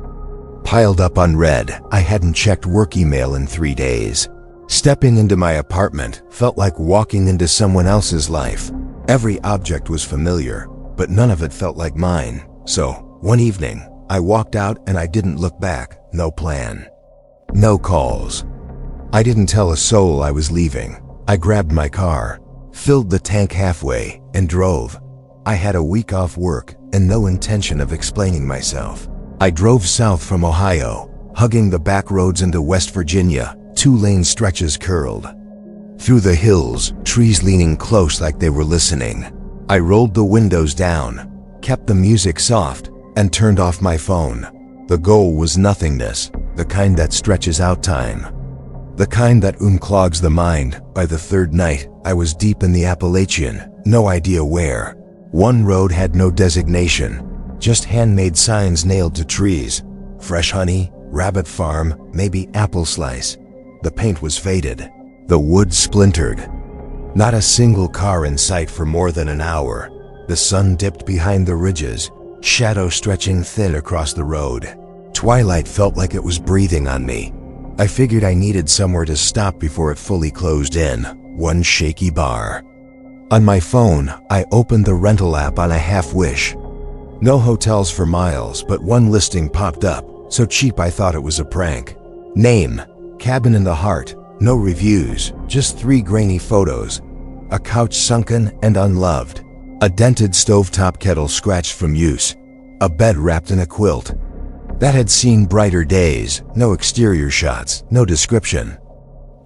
piled up unread. I hadn't checked work email in 3 days. Stepping into my apartment felt like walking into someone else's life. Every object was familiar, but none of it felt like mine. So, one evening, I walked out and I didn't look back. No plan. No calls. I didn't tell a soul I was leaving. I grabbed my car, filled the tank halfway, and drove. I had a week off work and no intention of explaining myself. I drove south from Ohio, hugging the back roads into West Virginia. 2-lane stretches curled Through the hills, trees leaning close like they were listening. I rolled the windows down, kept the music soft, and turned off my phone. The goal was nothingness, the kind that stretches out time. The kind that unclogs the mind. By the third night, I was deep in the Appalachian, no idea where. One road had no designation, just handmade signs nailed to trees. Fresh honey, rabbit farm, maybe apple slice. The paint was faded. The wood splintered. Not a single car in sight for more than an hour. The sun dipped behind the ridges, shadow stretching thin across the road. Twilight felt like it was breathing on me. I figured I needed somewhere to stop before it fully closed in. One shaky bar. On my phone, I opened the rental app on a half-wish. No hotels for miles, but one listing popped up, so cheap I thought it was a prank. Name, Cabin in the Heart. No reviews, just 3 grainy photos. A couch sunken and unloved. A dented stovetop kettle scratched from use. A bed wrapped in a quilt. That had seen brighter days. No exterior shots, no description.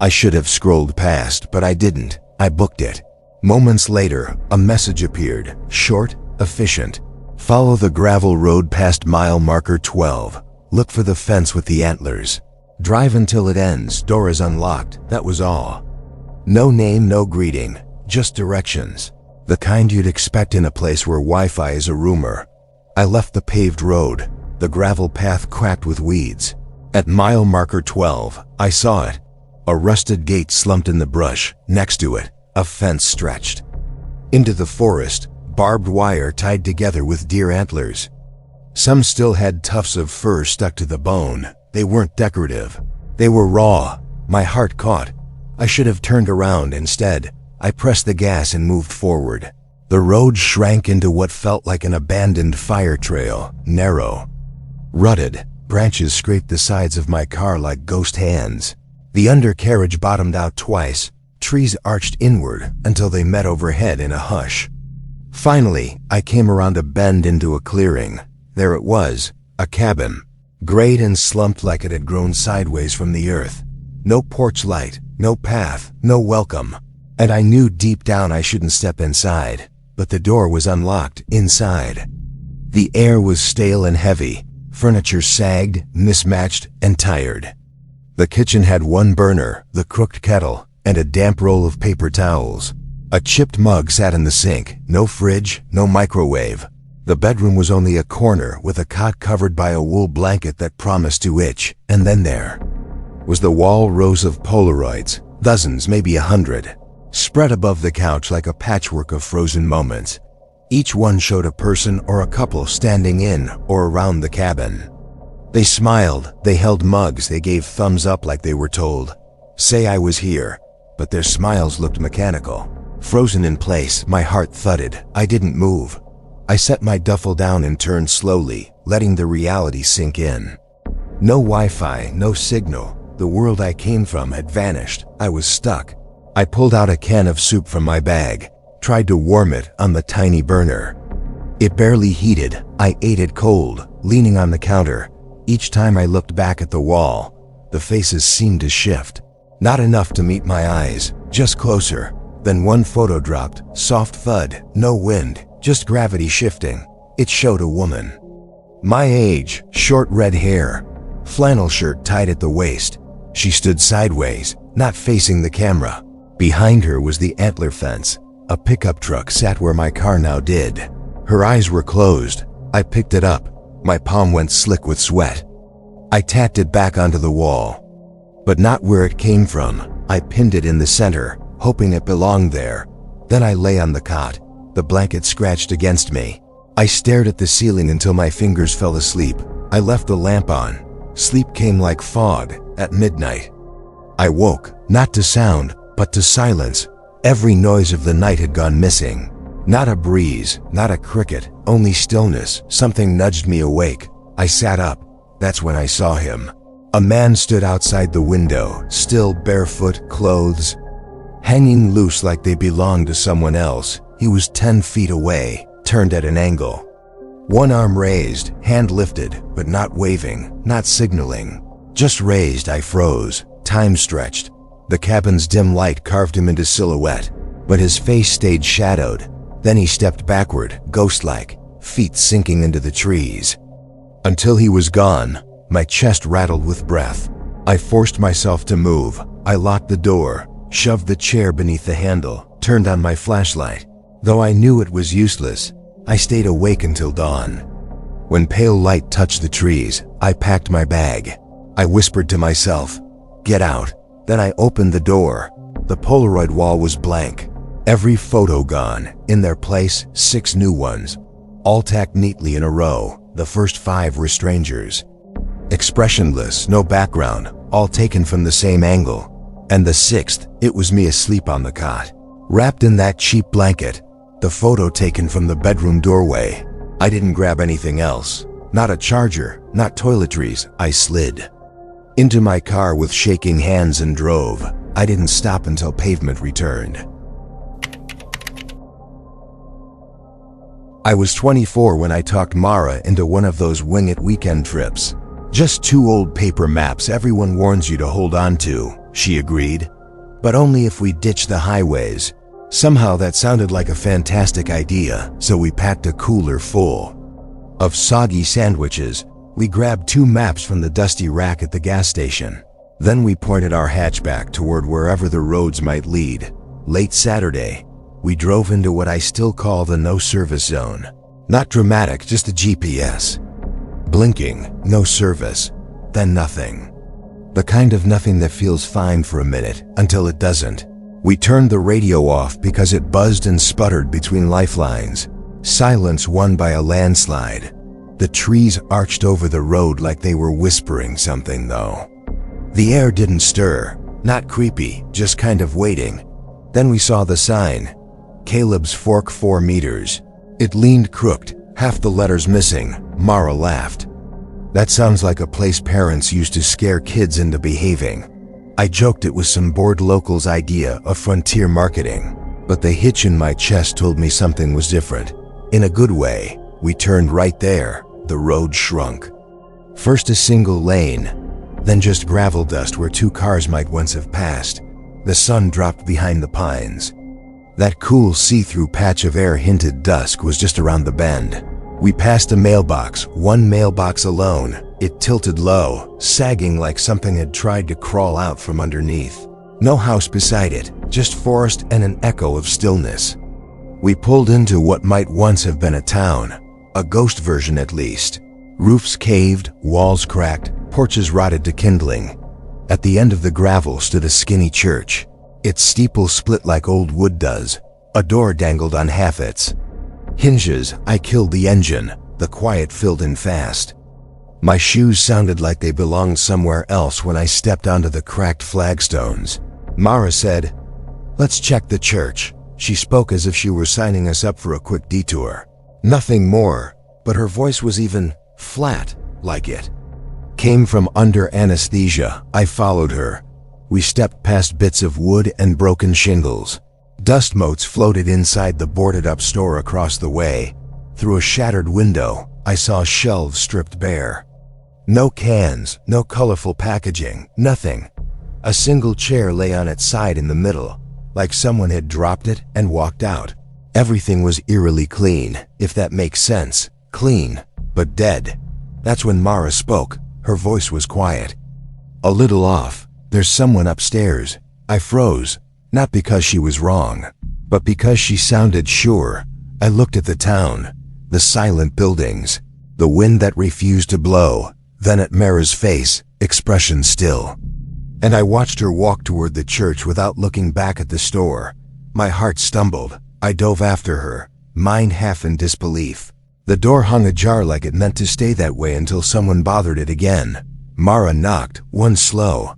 I should have scrolled past, but I didn't. I booked it. Moments later, a message appeared. Short, efficient. Follow the gravel road past mile marker 12. Look for the fence with the antlers. Drive until it ends, door is unlocked, that was all. No name, no greeting, just directions. The kind you'd expect in a place where Wi-Fi is a rumor. I left the paved road, the gravel path cracked with weeds. At mile marker 12, I saw it. A rusted gate slumped in the brush, next to it, a fence stretched. Into the forest, barbed wire tied together with deer antlers. Some still had tufts of fur stuck to the bone. They weren't decorative. They were raw. My heart caught. I should have turned around instead. I pressed the gas and moved forward. The road shrank into what felt like an abandoned fire trail, narrow. Rutted, branches scraped the sides of my car like ghost hands. The undercarriage bottomed out twice. Trees arched inward until they met overhead in a hush. Finally, I came around a bend into a clearing. There it was, a cabin. Grayed and slumped like it had grown sideways from the earth. No porch light, no path, no welcome. And I knew deep down I shouldn't step inside, but the door was unlocked inside. The air was stale and heavy, furniture sagged, mismatched, and tired. The kitchen had one burner, the cooked kettle, and a damp roll of paper towels. A chipped mug sat in the sink, no fridge, no microwave. The bedroom was only a corner with a cot covered by a wool blanket that promised to itch, and then there was the wall rows of Polaroids, dozens, maybe 100, spread above the couch like a patchwork of frozen moments. Each one showed a person or a couple standing in or around the cabin. They smiled, they held mugs, they gave thumbs up like they were told, "Say I was here," but their smiles looked mechanical. Frozen in place, my heart thudded. I didn't move. I set my duffel down and turned slowly, letting the reality sink in. No Wi-Fi, no signal. The world I came from had vanished. I was stuck. I pulled out a can of soup from my bag, tried to warm it on the tiny burner. It barely heated. I ate it cold, leaning on the counter. Each time I looked back at the wall, the faces seemed to shift. Not enough to meet my eyes, just closer. Then one photo dropped, soft thud, no wind. Just gravity shifting. It showed a woman. My age, short red hair, flannel shirt tied at the waist. She stood sideways, not facing the camera. Behind her was the antler fence. A pickup truck sat where my car now did. Her eyes were closed. I picked it up. My palm went slick with sweat. I tacked it back onto the wall. But not where it came from. I pinned it in the center, hoping it belonged there. Then I lay on the cot. The blanket scratched against me. I stared at the ceiling until my fingers fell asleep. I left the lamp on. Sleep came like fog at midnight. I woke, not to sound, but to silence. Every noise of the night had gone missing. Not a breeze, not a cricket, only stillness. Something nudged me awake. I sat up. That's when I saw him. A man stood outside the window, still barefoot, clothes hanging loose like they belonged to someone else. He was 10 feet away, turned at an angle. One arm raised, hand lifted, but not waving, not signaling. Just raised. I froze. Time stretched. The cabin's dim light carved him into silhouette, but his face stayed shadowed. Then he stepped backward, ghost-like, feet sinking into the trees. Until he was gone, my chest rattled with breath. I forced myself to move. I locked the door, shoved the chair beneath the handle, turned on my flashlight. Though I knew it was useless, I stayed awake until dawn. When pale light touched the trees, I packed my bag. I whispered to myself, "Get out." Then I opened the door. The Polaroid wall was blank. Every photo gone. In their place, 6 new ones, all tacked neatly in a row. The first 5 were strangers. Expressionless, no background, all taken from the same angle. And the 6th, it was me asleep on the cot, wrapped in that cheap blanket. The photo taken from the bedroom doorway. I didn't grab anything else. Not a charger, not toiletries. I slid into my car with shaking hands and drove. I didn't stop until pavement returned. I was 24 when I talked Mara into one of those wing-it weekend trips. Just 2 old paper maps everyone warns you to hold on to, she agreed. But only if we ditch the highways. Somehow that sounded like a fantastic idea, so we packed a cooler full of soggy sandwiches. We grabbed 2 maps from the dusty rack at the gas station. Then we pointed our hatchback toward wherever the roads might lead. Late Saturday, we drove into what I still call the no-service zone. Not dramatic, just a GPS. Blinking, no service, then nothing. The kind of nothing that feels fine for a minute until it doesn't. We turned the radio off because it buzzed and sputtered between lifelines. Silence won by a landslide. The trees arched over the road like they were whispering something, though. The air didn't stir, not creepy, just kind of waiting. Then we saw the sign. Caleb's Fork 4 meters. It leaned crooked, half the letters missing. Mara laughed. That sounds like a place parents used to scare kids into behaving. I joked it was some bored local's idea of frontier marketing, but the hitch in my chest told me something was different. In a good way. We turned right there. The road shrunk. First a single lane, then just gravel dust where 2 cars might once have passed. The sun dropped behind the pines. That cool see-through patch of air hinted dusk was just around the bend. We passed a mailbox, 1 mailbox alone. It tilted low, sagging like something had tried to crawl out from underneath. No house beside it, just forest and an echo of stillness. We pulled into what might once have been a town. A ghost version at least. Roofs caved, walls cracked, porches rotted to kindling. At the end of the gravel stood a skinny church. Its steeple split like old wood does. A door dangled on half its hinges. I killed the engine. The quiet filled in fast. My shoes sounded like they belonged somewhere else when I stepped onto the cracked flagstones. Mara said, "Let's check the church." She spoke as if she were signing us up for a quick detour. Nothing more, but her voice was even flat, like it came from under anesthesia. I followed her. We stepped past bits of wood and broken shingles. Dust motes floated inside the boarded-up store across the way. Through a shattered window, I saw shelves stripped bare. No cans, no colorful packaging, nothing. A single chair lay on its side in the middle, like someone had dropped it and walked out. Everything was eerily clean, if that makes sense. Clean, but dead. That's when Mara spoke. Her voice was quiet. "A little off. There's someone upstairs." I froze, not because she was wrong, but because she sounded sure. I looked at the town, the silent buildings, the wind that refused to blow, then at Mara's face, expression still. And I watched her walk toward the church without looking back at the store. My heart stumbled. I dove after her, mind half in disbelief. The door hung ajar like it meant to stay that way until someone bothered it again. Mara knocked, one slow,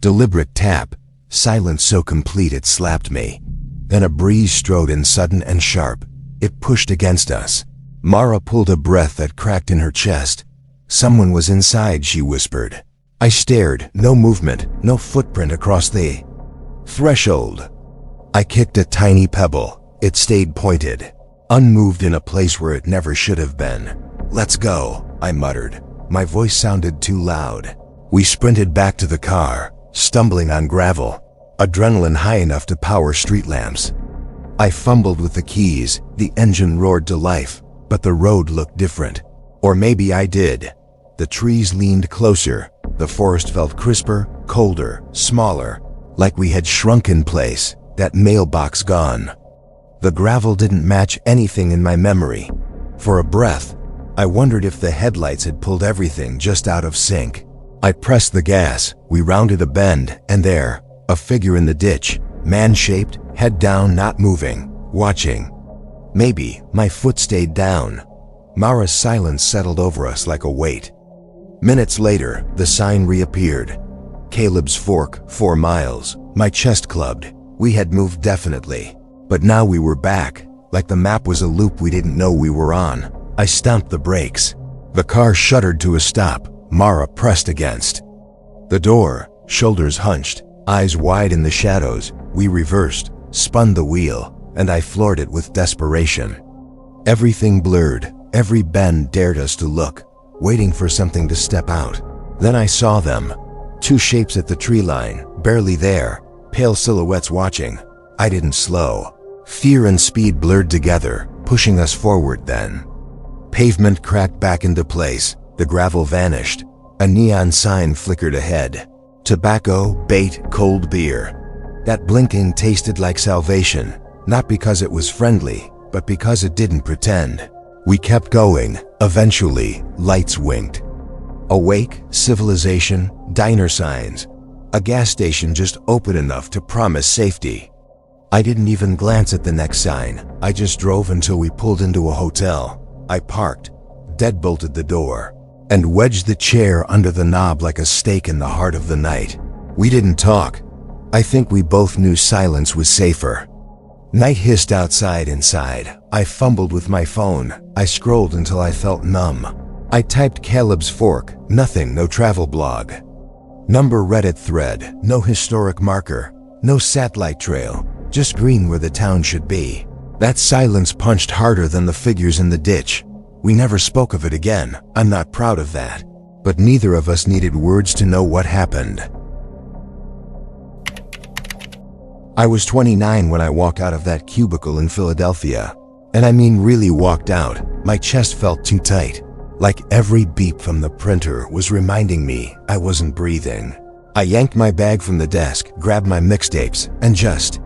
deliberate tap, silence so complete it slapped me. Then a breeze strode in sudden and sharp. It pushed against us. Mara pulled a breath that cracked in her chest. "Someone was inside," she whispered. I stared, no movement, no footprint across the threshold. I kicked a tiny pebble. It stayed pointed, unmoved in a place where it never should have been. "Let's go," I muttered. My voice sounded too loud. We sprinted back to the car, stumbling on gravel. adrenaline high enough to power street lamps. I fumbled with the keys, the engine roared to life, but the road looked different. Or maybe I did. The trees leaned closer, the forest felt crisper, colder, smaller, like we had shrunk in place, that mailbox gone. The gravel didn't match anything in my memory. For a breath, I wondered if the headlights had pulled everything just out of sync. I pressed the gas, we rounded a bend, and there, a figure in the ditch, man-shaped, head down, not moving, watching. Maybe my foot stayed down. Mara's silence settled over us like a weight. Minutes later, the sign reappeared. Caleb's Fork, 4 miles. My chest clubbed. We had moved definitely. But now we were back, like the map was a loop we didn't know we were on. I stomped the brakes. The car shuddered to a stop. Mara pressed against the door, shoulders hunched, eyes wide in the shadows. We reversed, spun the wheel, and I floored it with desperation. Everything blurred, every bend dared us to look, waiting for something to step out. Then I saw them. 2 shapes at the tree line, barely there, pale silhouettes watching. I didn't slow. Fear and speed blurred together, pushing us forward then. Pavement cracked back into place, the gravel vanished. A neon sign flickered ahead. Tobacco, bait, cold beer. That blinking tasted like salvation, not because it was friendly, but because it didn't pretend. We kept going. Eventually, lights winked. Awake, civilization, diner signs. A gas station just open enough to promise safety. I didn't even glance at the next sign. I just drove until we pulled into a hotel. I parked, deadbolted the door, and wedged the chair under the knob like a stake in the heart of the night. We didn't talk. I think we both knew silence was safer. Night hissed outside. Inside, I fumbled with my phone. I scrolled until I felt numb. I typed Caleb's Fork, nothing, no travel blog. Number Reddit thread, no historic marker, no satellite trail, just green where the town should be. That silence punched harder than the figures in the ditch. We never spoke of it again. I'm not proud of that. But neither of us needed words to know what happened. I was 29 when I walked out of that cubicle in Philadelphia. And I mean really walked out. My chest felt too tight. Like every beep from the printer was reminding me I wasn't breathing. I yanked my bag from the desk, grabbed my mixtapes, and just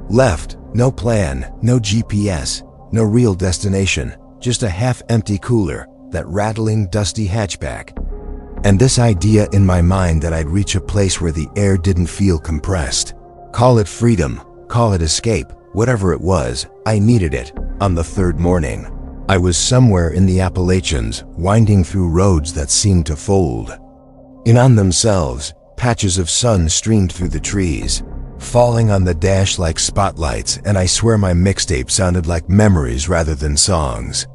left. No plan, no GPS, no real destination, just a half-empty cooler, that rattling, dusty hatchback. And this idea in my mind that I'd reach a place where the air didn't feel compressed. Call it freedom, call it escape, whatever it was, I needed it. On the 3rd morning, I was somewhere in the Appalachians, winding through roads that seemed to fold in on themselves. Patches of sun streamed through the trees, falling on the dash like spotlights, and I swear my mixtape sounded like memories rather than songs.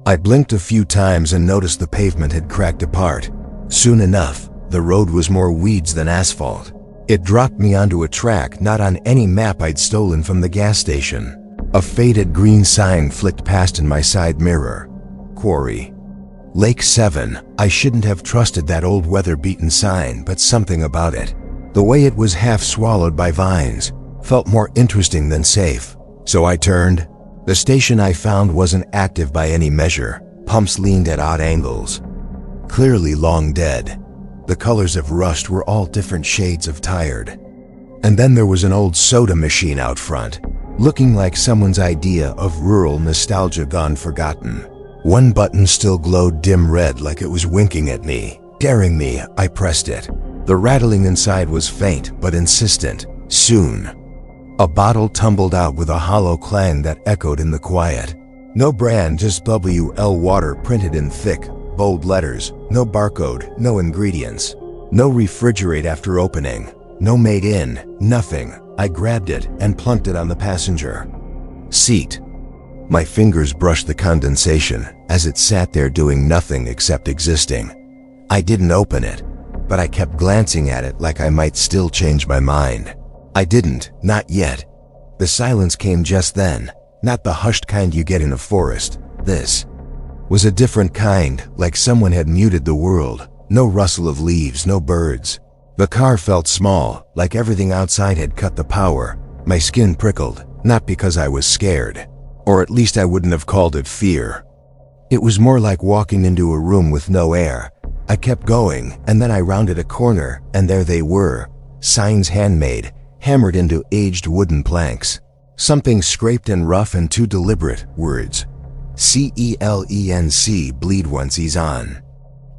I blinked a few times and noticed the pavement had cracked apart. Soon enough, the road was more weeds than asphalt. It dropped me onto a track not on any map I'd stolen from the gas station. A faded green sign flicked past in my side mirror. Quarry. Lake 7. I shouldn't have trusted that old weather-beaten sign, but something about it, the way it was half swallowed by vines, felt more interesting than safe. So I turned. The station I found wasn't active by any measure. Pumps leaned at odd angles, clearly long dead. The colors of rust were all different shades of tired. And then there was an old soda machine out front, looking like someone's idea of rural nostalgia gone forgotten. One button still glowed dim red like it was winking at me, daring me. I pressed it. The rattling inside was faint but insistent. Soon, a bottle tumbled out with a hollow clang that echoed in the quiet. No brand, just WL water printed in thick, bold letters. No barcode, no ingredients. No refrigerate after opening. No made in, nothing. I grabbed it and plunked it on the passenger seat. My fingers brushed the condensation as it sat there doing nothing except existing. I didn't open it, but I kept glancing at it like I might still change my mind. I didn't, not yet. The silence came just then, not the hushed kind you get in a forest. This was a different kind, like someone had muted the world. No rustle of leaves, no birds. The car felt small, like everything outside had cut the power. My skin prickled, not because I was scared, or at least I wouldn't have called it fear. It was more like walking into a room with no air. I kept going, and then I rounded a corner, and there they were, signs handmade, hammered into aged wooden planks. Something scraped and rough and two deliberate words. CELENC, bleed once he's on.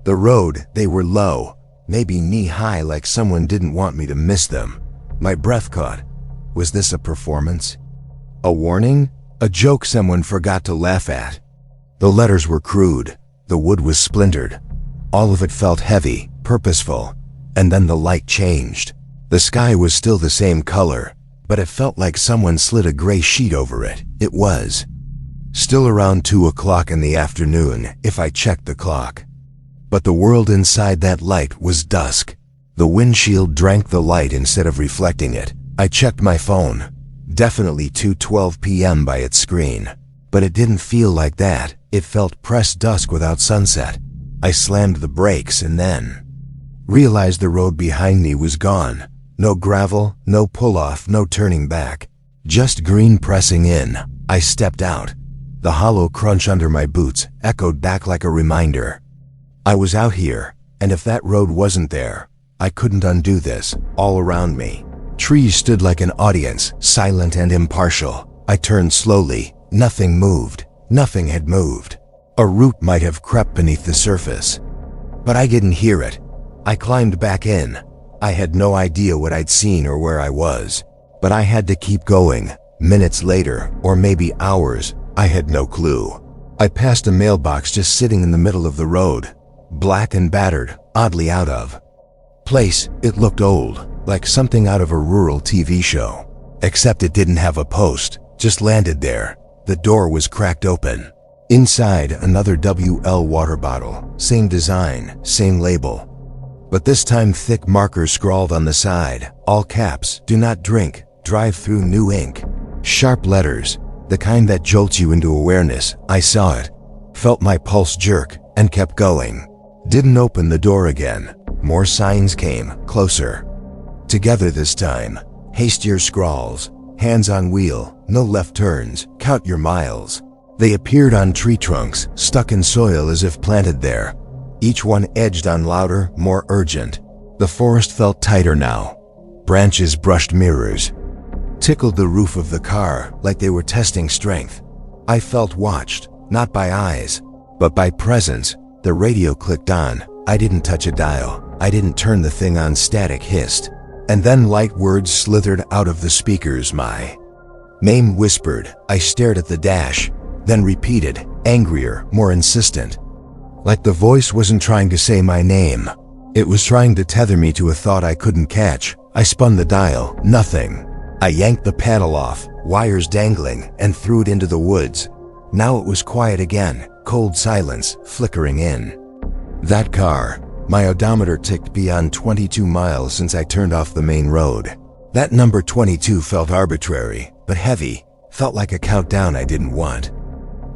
The road, they were low, maybe knee-high, like someone didn't want me to miss them. My breath caught. Was this a performance? A warning? A joke someone forgot to laugh at? The letters were crude. The wood was splintered. All of it felt heavy, purposeful. And then the light changed. The sky was still the same color, but it felt like someone slid a gray sheet over it. It was still around 2 o'clock in the afternoon, if I checked the clock. But the world inside that light was dusk. The windshield drank the light instead of reflecting it. I checked my phone. Definitely 2:12 p.m. by its screen. But it didn't feel like that. It felt pressed dusk without sunset. I slammed the brakes and then realized the road behind me was gone. No gravel, no pull-off, no turning back. Just green pressing in. I stepped out. The hollow crunch under my boots echoed back like a reminder. I was out here, and if that road wasn't there, I couldn't undo this. All around me, trees stood like an audience, silent and impartial. I turned slowly. Nothing moved. Nothing had moved. A root might have crept beneath the surface, but I didn't hear it. I climbed back in. I had no idea what I'd seen or where I was, but I had to keep going. Minutes later, or maybe hours, I had no clue. I passed a mailbox just sitting in the middle of the road, black and battered, oddly out of place. It looked old, like something out of a rural TV show, except it didn't have a post, just landed there. The door was cracked open. Inside, another WL water bottle, same design, same label. But this time thick markers scrawled on the side, all caps, do not drink, drive through new ink. Sharp letters, the kind that jolts you into awareness. I saw it, felt my pulse jerk, and kept going. Didn't open the door again. More signs came, closer. Together this time. Hastier scrawls, hands on wheel, no left turns, count your miles. They appeared on tree trunks, stuck in soil as if planted there. Each one edged on louder, more urgent. The forest felt tighter now. Branches brushed mirrors, tickled the roof of the car like they were testing strength. I felt watched, not by eyes, but by presence. The radio clicked on. I didn't touch a dial. I didn't turn the thing on. Static hissed. And then light words slithered out of the speakers. My name whispered. I stared at the dash, then repeated, angrier, more insistent. Like the voice wasn't trying to say my name. It was trying to tether me to a thought I couldn't catch. I spun the dial. Nothing. I yanked the paddle off, wires dangling, and threw it into the woods. Now it was quiet again, cold silence flickering in. That car, my odometer ticked beyond 22 miles since I turned off the main road. That number 22 felt arbitrary, but heavy, felt like a countdown I didn't want.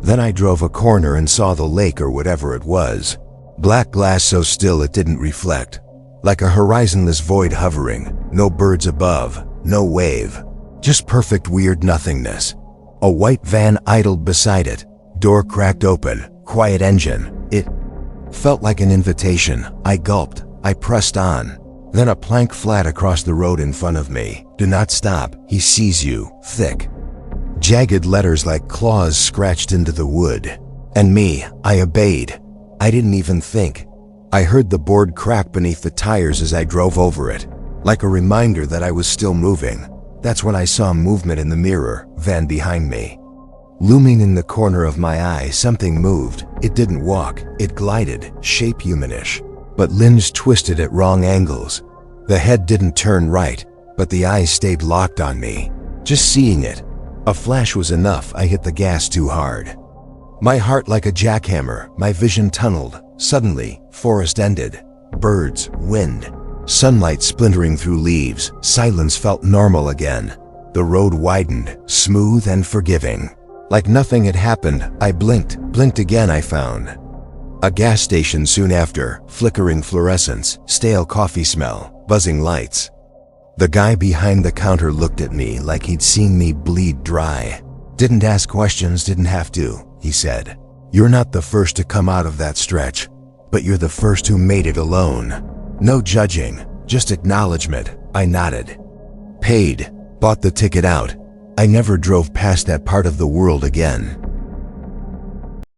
Then I drove a corner and saw the lake or whatever it was. Black glass so still it didn't reflect. Like a horizonless void hovering, no birds above, no wave. Just perfect weird nothingness. A white van idled beside it, door cracked open, quiet engine. It felt like an invitation. I gulped. I pressed on. Then a plank flat across the road in front of me. Do not stop. He sees you. Thick, jagged letters like claws scratched into the wood. And me, I obeyed. I didn't even think. I heard the board crack beneath the tires as I drove over it, like a reminder that I was still moving. That's when I saw movement in the mirror, van behind me. Looming in the corner of my eye, something moved. It didn't walk, it glided, shape humanish. But limbs twisted at wrong angles. The head didn't turn right, but the eyes stayed locked on me. Just seeing it. A flash was enough. I hit the gas too hard. My heart like a jackhammer, my vision tunneled. Suddenly, forest ended. Birds, wind, sunlight splintering through leaves. Silence felt normal again. The road widened, smooth and forgiving. Like nothing had happened. I blinked again. I found a gas station soon after, flickering fluorescence, stale coffee smell, buzzing lights. The guy behind the counter looked at me like he'd seen me bleed dry. "Didn't ask questions, didn't have to," he said. "You're not the first to come out of that stretch, but you're the first who made it alone. No judging, just acknowledgement." I nodded. Paid, bought the ticket out. I never drove past that part of the world again.